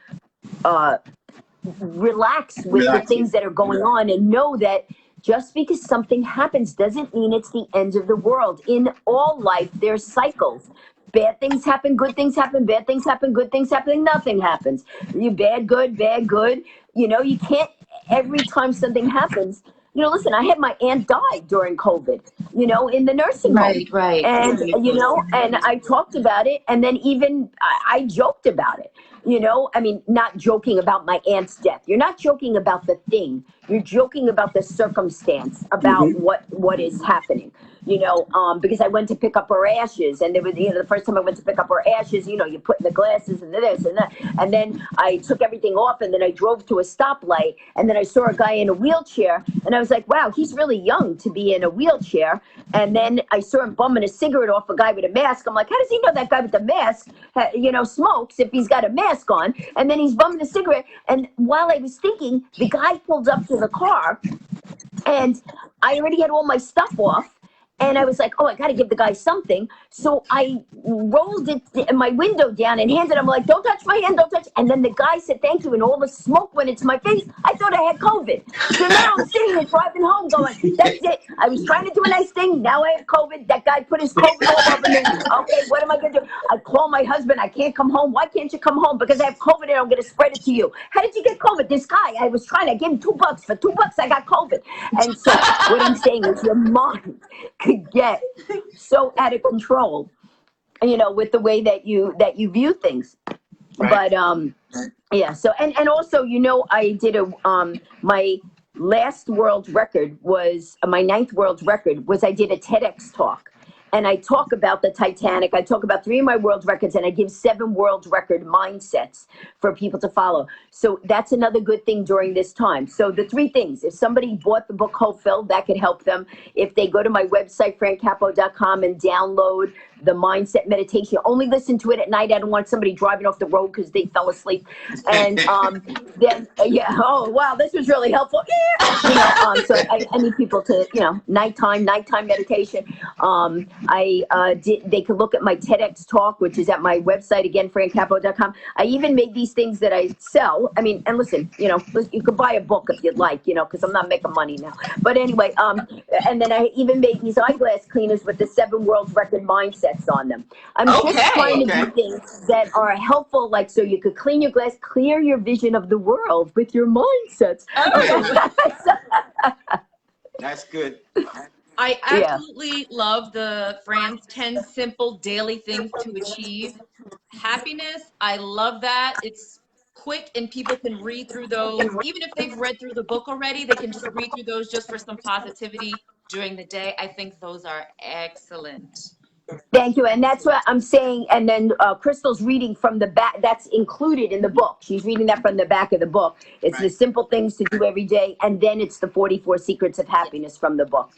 relax with the things that are going on and know that just because something happens doesn't mean it's the end of the world. In all life, there's cycles. Bad things happen, good things happen, bad things happen, good things happen, nothing happens. You bad, good, bad, good. You can't, every time something happens, listen, I had my aunt die during COVID, in the nursing home. Right. And, and I talked about it. And then even I joked about it. Not joking about my aunt's death. You're not joking about the thing. You're joking about the circumstance, about what is happening. Because I went to pick up her ashes, and there was, the first time I went to pick up her ashes, you put in the glasses and this and that, and then I took everything off, and then I drove to a stoplight, and then I saw a guy in a wheelchair, and I was like, wow, he's really young to be in a wheelchair. And then I saw him bumming a cigarette off a guy with a mask. I'm like, how does he know that guy with the mask, smokes if he's got a mask on? And then he's bumming a cigarette. And while I was thinking, the guy pulled up to the car, and I already had all my stuff off. And I was like, oh, I got to give the guy something. So I rolled my window down and handed him, like, don't touch my hand, don't touch. And then the guy said, thank you. And all the smoke went into my face. I thought I had COVID. So now I'm sitting here driving home going, that's it. I was trying to do a nice thing. Now I have COVID. That guy put his COVID all over me. Okay, what am I going to do? I call my husband. I can't come home. Why can't you come home? Because I have COVID and I'm going to spread it to you. How did you get COVID? This guy, I gave him $2. For $2, I got COVID. And so what I'm saying is your mind could get so out of control, with the way that you view things. Right. But yeah. So and also, I did my last world record was my 9th world record was I did a TEDx talk. And I talk about the Titanic. I talk about 3 of my world records, and I give 7 world record mindsets for people to follow. So that's another good thing during this time. So the 3 things, if somebody bought the book Hopeful, that could help them. If they go to my website, francapo.com, and download the mindset meditation, only listen to it at night. I don't want somebody driving off the road because they fell asleep. And then, oh, wow, this was really helpful. So I need people to, nighttime meditation. They could look at my TEDx talk, which is at my website, again, francapo.com. I even made these things that I sell. And listen, you could buy a book if you'd like, because I'm not making money now. But anyway, and then I even made these eyeglass cleaners with the 7 world record mindsets on them. I'm just trying to do things that are helpful, like so you could clean your glass, clear your vision of the world with your mindsets. That's good. I absolutely love the Fran's 10 simple daily things to achieve happiness. I love that. It's quick and people can read through those. Even if they've read through the book already, they can just read through those just for some positivity during the day. I think those are excellent. Thank you. And that's what I'm saying. And then Crystal's reading from the back. That's included in the book. She's reading that from the back of the book. It's the simple things to do every day. And then it's the 44 Secrets of Happiness from the book.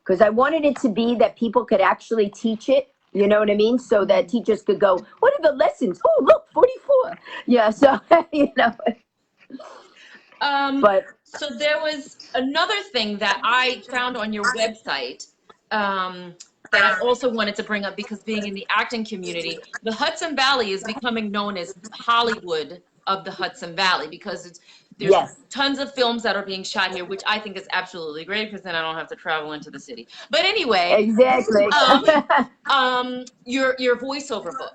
Because I wanted it to be that people could actually teach it. You know what I mean? So that teachers could go, what are the lessons? Oh, look, 44. Yeah. So, But so there was another thing that I found on your website that I also wanted to bring up, because being in the acting community, the Hudson Valley is becoming known as Hollywood of the Hudson Valley, because there's tons of films that are being shot here, which I think is absolutely great, because then I don't have to travel into the city. But anyway, exactly. your voiceover book.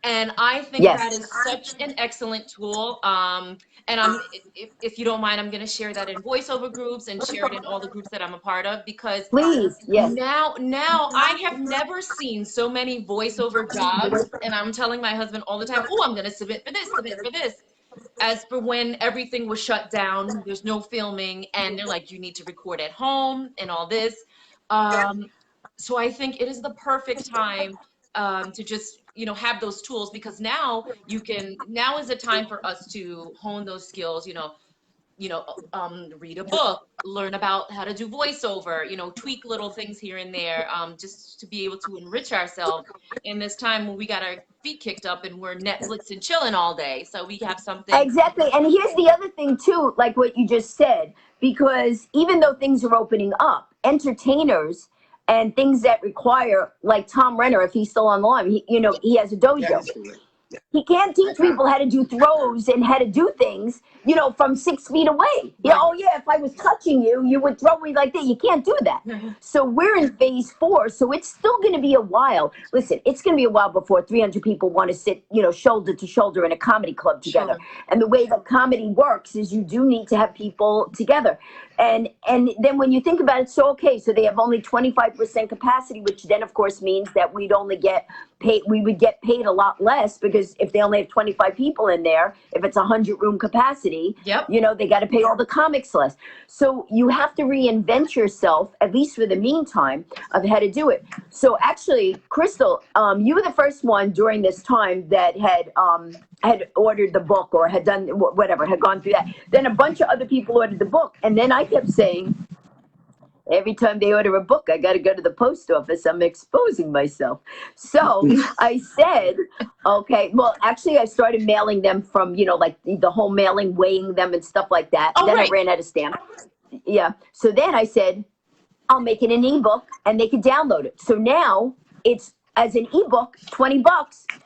And I think Yes. that is such an excellent tool. And if you don't mind, I'm going to share that in voiceover groups and share it in all the groups that I'm a part of, because Please. Yes. now I have never seen so many voiceover jobs, and I'm telling my husband all the time, oh, I'm going to submit for this, submit for this. As for when everything was shut down, there's no filming, and they're like, you need to record at home and all this. Um, so I think it is the perfect time to just, have those tools, because now is the time for us to hone those skills, read a book, learn about how to do voiceover, tweak little things here and there, just to be able to enrich ourselves in this time when we got our feet kicked up and we're Netflix and chilling all day. So we have something. Exactly. And here's the other thing too, like what you just said, because even though things are opening up, entertainers and things that require, like Tom Renner, if he's still on the line, he has a dojo. He can't teach people how to do throws and how to do things, from 6 feet away. Yeah, oh yeah, if I was touching you, you would throw me like that. You can't do that. So we're in phase 4. So it's still going to be a while. Listen, it's going to be a while before 300 people want to sit, shoulder to shoulder in a comedy club together. Sure. And the way that comedy works is you do need to have people together. And then when you think about it, so they have only 25% capacity, which then of course means that we would get paid a lot less, because if they only have 25 people in there, if it's 100-room capacity, yep. They got to pay all the comics less. So you have to reinvent yourself, at least for the meantime, of how to do it. So actually, Crystal, you were the first one during this time that had ordered the book, or had done whatever, had gone through that. Then a bunch of other people ordered the book. And then I kept saying, every time they order a book, I got to go to the post office. I'm exposing myself. So I said, okay, well, actually, I started mailing them from, like the whole mailing, weighing them and stuff like that. Oh, then right. I ran out of stamp. Yeah. So then I said, I'll make it an ebook and they can download it. So now it's, as an ebook, $20.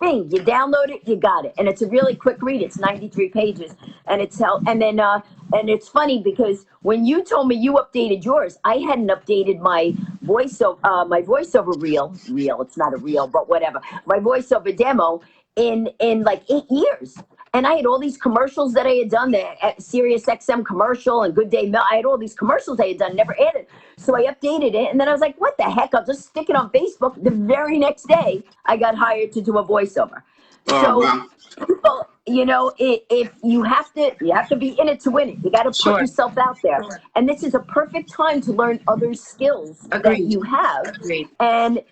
Bing, you download it, you got it, and it's a really quick read. It's 93 pages, and and it's funny because when you told me you updated yours, I hadn't updated my voiceover reel. It's not a reel, but whatever. My voiceover demo in like 8 years. And I had all these commercials that I had done, the Sirius XM commercial and Good Day Milk. I had all these commercials I had done, never added. So I updated it, and then I was like, what the heck? I'll just stick it on Facebook. The very next day, I got hired to do a voiceover. People, if you have to be in it to win it. You got to put yourself out there. And this is a perfect time to learn other skills that you have. Agreed. And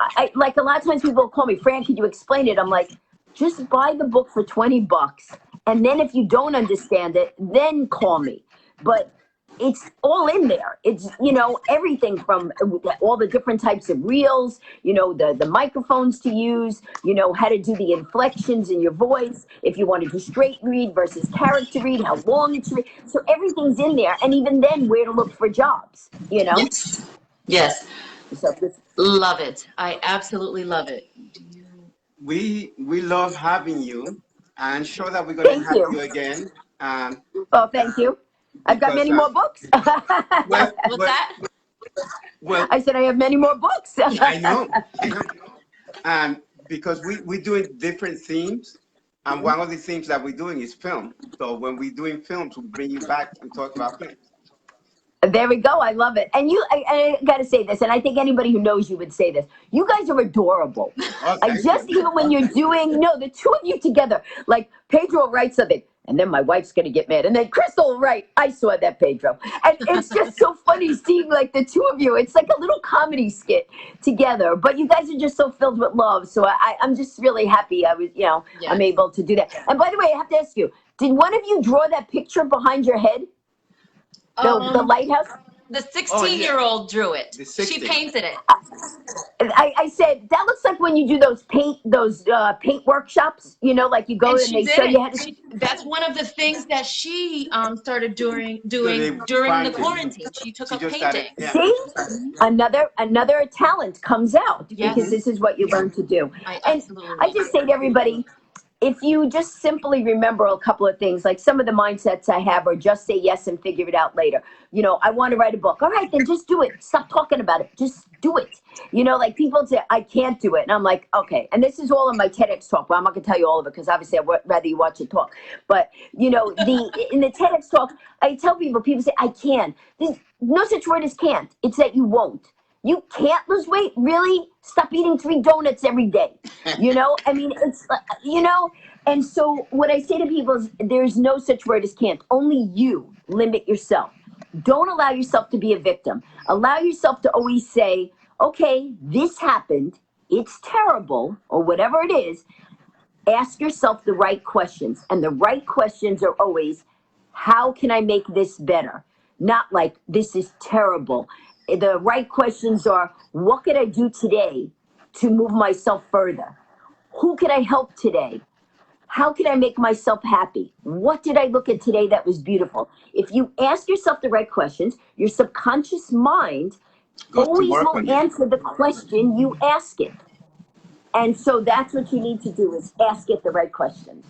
I like, a lot of times people will call me, Fran, could you explain it? I'm like, just buy the book for $20. And then if you don't understand it, then call me. But it's all in there. It's, everything from all the different types of reels, the microphones to use, how to do the inflections in your voice, if you want to do straight read versus character read, how long it's read. So everything's in there. And even then, where to look for jobs, Yes. So Love it. I absolutely love it. We love having you. I'm sure that we're going to have you again. Oh, thank you. I've got many more books. What's that? Well, I said I have many more books. I know. Because we're doing different themes. And one of the themes that we're doing is film. So when we're doing films, we'll bring you back and talk about films. There we go. I love it. And I got to say this, and I think anybody who knows you would say this. You guys are adorable. Oh, even when you're doing, the two of you together, like Pedro writes something, and then my wife's going to get mad. And then Crystal will write, I saw that, Pedro. And it's just so funny seeing like the two of you. It's like a little comedy skit together. But you guys are just so filled with love. So I'm just really happy I was, I'm able to do that. And by the way, I have to ask you, did one of you draw that picture behind your head? The lighthouse? The 16-year-old drew it. She painted it. I said, that looks like when you do those paint workshops, like you go and they show you how to. That's one of the things that she started doing during the quarantine. She took up painting. See, another talent comes out because this is what you learn to do. I just say to everybody, if you just simply remember a couple of things, like some of the mindsets I have are just say yes and figure it out later. You know, I want to write a book. All right, then just do it. Stop talking about it. Just do it. You know, like people say, I can't do it. And I'm like, okay. And this is all in my TEDx talk, but I'm not going to tell you all of it because obviously I'd rather you watch it talk. But, you know, in the TEDx talk, I tell people say, I can. There's no such word as can't. It's that you won't. You can't lose weight? Really? Stop eating 3 donuts every day. You know, I mean, it's, you know, and so what I say to people is there's no such word as can't. Only you limit yourself. Don't allow yourself to be a victim. Allow yourself to always say, okay, this happened. It's terrible, or whatever it is. Ask yourself the right questions. And the right questions are always, how can I make this better? Not like, this is terrible. The right questions are, what could I do today to move myself further? Who could I help today? How can I make myself happy? What did I look at today that was beautiful? If you ask yourself the right questions, your subconscious mind always will answer the question you ask it. And so that's what you need to do is ask it the right questions.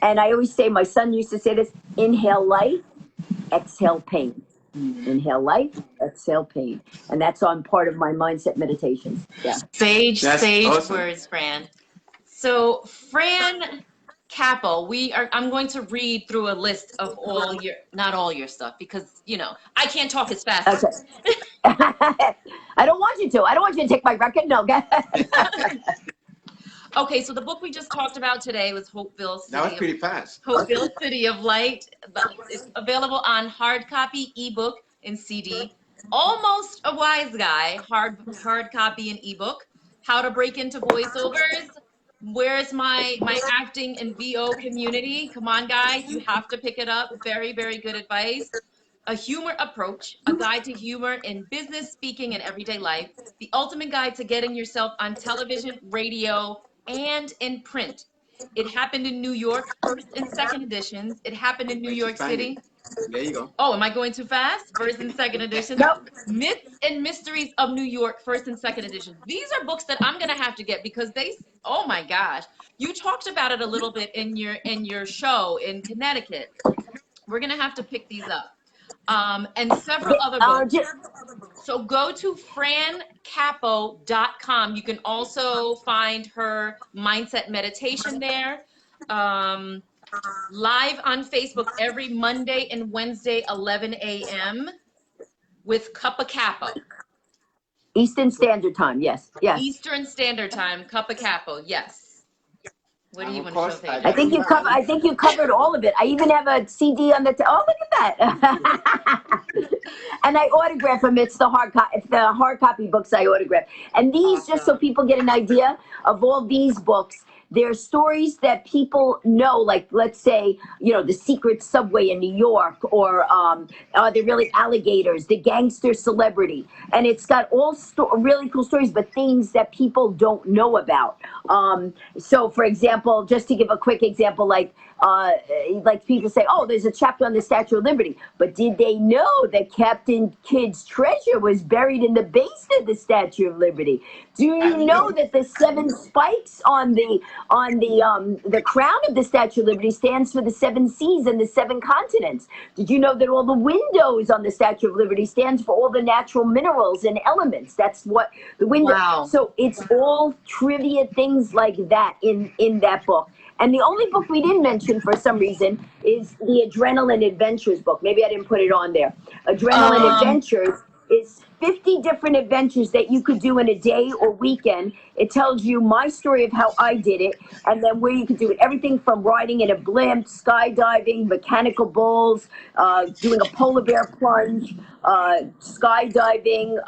And I always say, my son used to say this, inhale life, exhale pain. Inhale life, exhale pain. And that's on part of my mindset meditations. Yeah. Sage awesome. Words, Fran. So Fran Capo, I'm going to read through a list of not all your stuff, because, you know, I can't talk as fast. Okay. I don't want you to. I don't want you to take my record. No. Okay, so the book we just talked about today was Hopeville City. That was pretty fast. Hopeville City of Light. It's available on hard copy, ebook, and CD. Almost a Wise Guy, hard copy and ebook. How to Break Into Voiceovers. Where's my acting and VO community? Come on, guys, you have to pick it up. Very, very good advice. A Humor Approach, a guide to humor in business, speaking, and everyday life. The ultimate guide to getting yourself on television, radio, and in print. It Happened in New York, first and second editions. It Happened in New York City. There you go. Oh, am I going too fast? First and second editions. Nope. Myths and Mysteries of New York, first and second editions. These are books that I'm going to have to get because oh my gosh. You talked about it a little bit in your show in Connecticut. We're going to have to pick these up. And several other books. So go to francapo.com. You can also find her mindset meditation there. Live on Facebook every Monday and Wednesday, 11 a.m. with Cup of Capo. Eastern Standard Time, yes. Eastern Standard Time, Cup of Capo, yes. What do you want to show? I think you covered all of it. I even have a CD on the. Oh, look at that! And I autograph them. It's the hard copy books I autograph. And these, just so people get an idea of all these books. They're stories that people know, like, let's say, you know, the secret subway in New York, or are they really alligators, the gangster celebrity. And it's got all really cool stories, but things that people don't know about. So, for example, just to give a quick example, like people say, oh, there's a chapter on the Statue of Liberty. But did they know that Captain Kidd's treasure was buried in the base of the Statue of Liberty? Do you know that the 7 spikes on the crown of the Statue of Liberty stands for the 7 seas and the 7 continents? Did you know that all the windows on the Statue of Liberty stands for all the natural minerals and elements? That's what the window. Wow. So it's all trivia things like that in that book. And the only book we didn't mention for some reason is the Adrenaline Adventures book. Maybe I didn't put it on there. Adrenaline Adventures is 50 different adventures that you could do in a day or weekend. It tells you my story of how I did it, and then where you could do it. Everything from riding in a blimp, skydiving, mechanical bulls, doing a polar bear plunge, skydiving,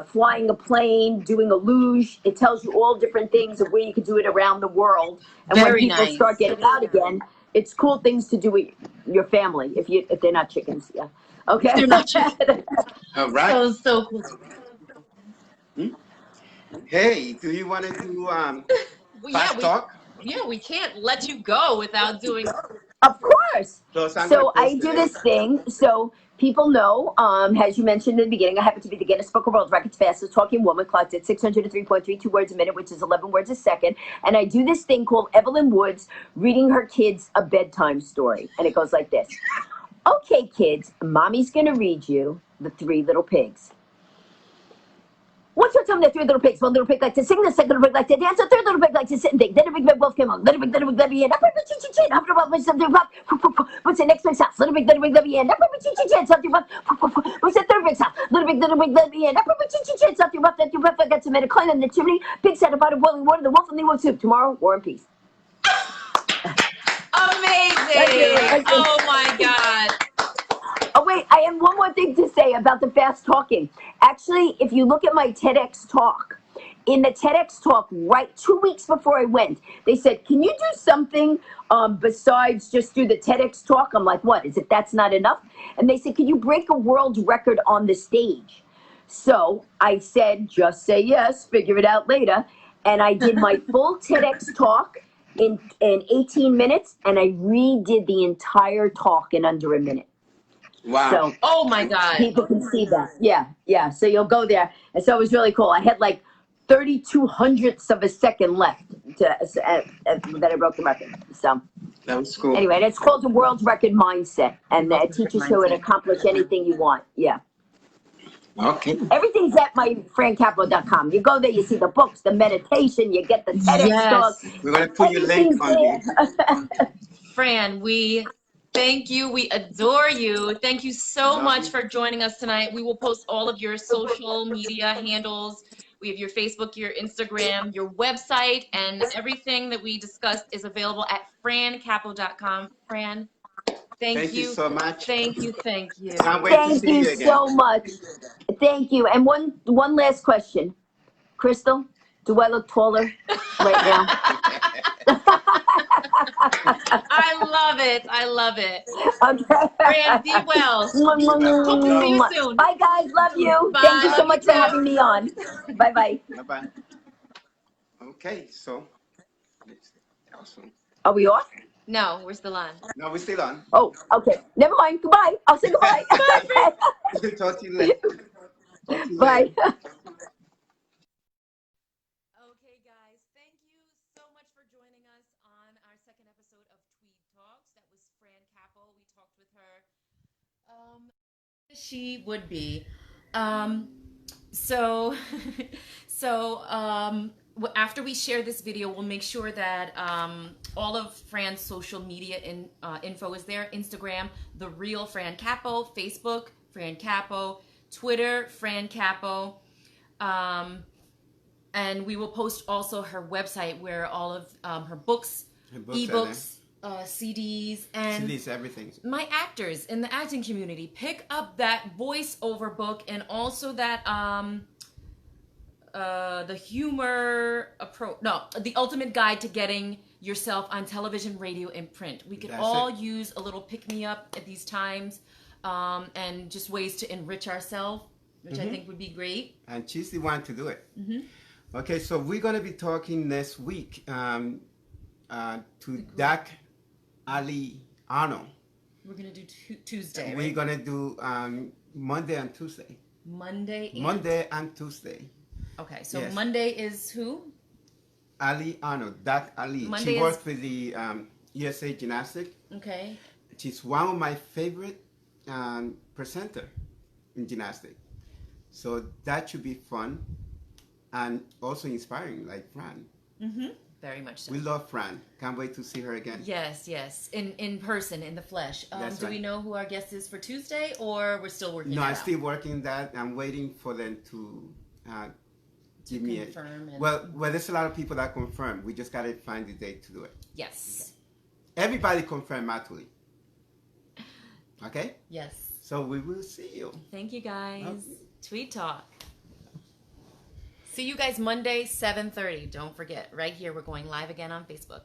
flying a plane, doing a luge. It tells you all different things of where you could do it around the world. And when people start getting out again, it's cool things to do with your family if they're not chickens. Yeah. Okay. They're not chickens. All right. So cool. Hey, do you want to do fast talk? Yeah, we can't let you go without doing. Of course. So I do this thing. So people know, as you mentioned in the beginning, I happen to be the Guinness Book of World Records fastest talking woman, clocked at 603.32 words a minute, which is 11 words a second. And I do this thing called Evelyn Woods reading her kids a bedtime story. And it goes like this. Okay, kids, mommy's going to read you The Three Little Pigs. Once upon a time, there were three little pigs. One little pig liked to sing, the second little pig liked to dance, the third little pig liked to sit and think. Then a big red wolf came along. Little pig, and after a while, something rough. What's the next pig's house? Little pig, and something rough. What's the third pig's house? Little pig, and something rough. I got some men climbing the chimney. Pig sat about of boiling water. The wolf and the wolf soup. Tomorrow, war and peace. Amazing! Oh my God! Oh, wait, I have one more thing to say about the fast talking. Actually, if you look at my TEDx talk, in the TEDx talk, right 2 weeks before I went, they said, can you do something besides just do the TEDx talk? I'm like, what? Is it that's not enough? And they said, can you break a world record on the stage? So I said, just say yes, figure it out later. And I did my full TEDx talk in 18 minutes, and I redid the entire talk in under a minute. Wow. So, Oh my God! people can see that. Yeah. So you'll go there. And so it was really cool. I had like 32 hundredths of a second left that I broke the record. So That was cool. anyway, and it's called the World Record Mindset. And it teaches you how to accomplish anything you want. Yeah. Okay. Everything's at my francapo.com. You go there, you see the books, the meditation, you get the TEDx talk. We're going to put your link on there. Fran, we thank you. We adore you. Thank you so much for joining us tonight. We will post all of your social media handles. We have your Facebook, your Instagram, your website, and everything that we discussed is available at francapo.com. Fran, thank you so much. Thank you. Can't wait to Thank see you you again. so much. Thank you. And one last question. Crystal, do I look taller right now? I love it. Okay. Fran, be well. Hope to see you soon. Bye, guys. Love you. Bye. Thank you so Love much you for too. having me on. Bye-bye. Bye-bye. Okay, so. Awesome. Are we off? No, we're still on. No, we're still on. Oh, okay. Never mind. Goodbye. I'll say goodbye. Talk to you later. Talk to you Bye. later. Okay, guys, thank you so much for joining us on our second episode of Tweed Talks. That was Fran Capo. We talked with her. She would be. After we share this video, we'll make sure that all of Fran's social media info is there. Instagram, The Real Fran Capo. Facebook, Fran Capo. Twitter, Fran Capo. And we will post also her website where all of her books, ebooks, CDs, and CDs, everything. My actors in the acting community, pick up that voiceover book and also that the humor approach. No, the ultimate guide to getting yourself on television, radio, and print. We could use a little pick me up at these times, and just ways to enrich ourselves, which I think would be great. And she's the one to do it. Okay, so we're going to be talking next week to Dak Ali Arnold. We're going to do Tuesday, We're right? going to do Monday and Tuesday. Monday and Tuesday. Okay, so Yes. Monday is who? Ali Arnold, Dak Ali. Monday She works for the USA Gymnastics. Okay. She's one of my favorite presenter in gymnastics. So that should be fun and also inspiring, like Fran. Very much so. We love Fran. Can't wait to see her again. Yes. In person, in the flesh. That's do we right. know who our guest is for Tuesday, or we're still working No, it I'm out? still working that. I'm waiting for them to give me confirm a... and- Well, there's a lot of people that confirm. We just got to find the date to do it. Yes. Everybody confirmed actually. Okay? Yes. So we will see you. Thank you, guys. Okay. Tweet Talk. See you guys Monday, 7:30. Don't forget, right here, we're going live again on Facebook.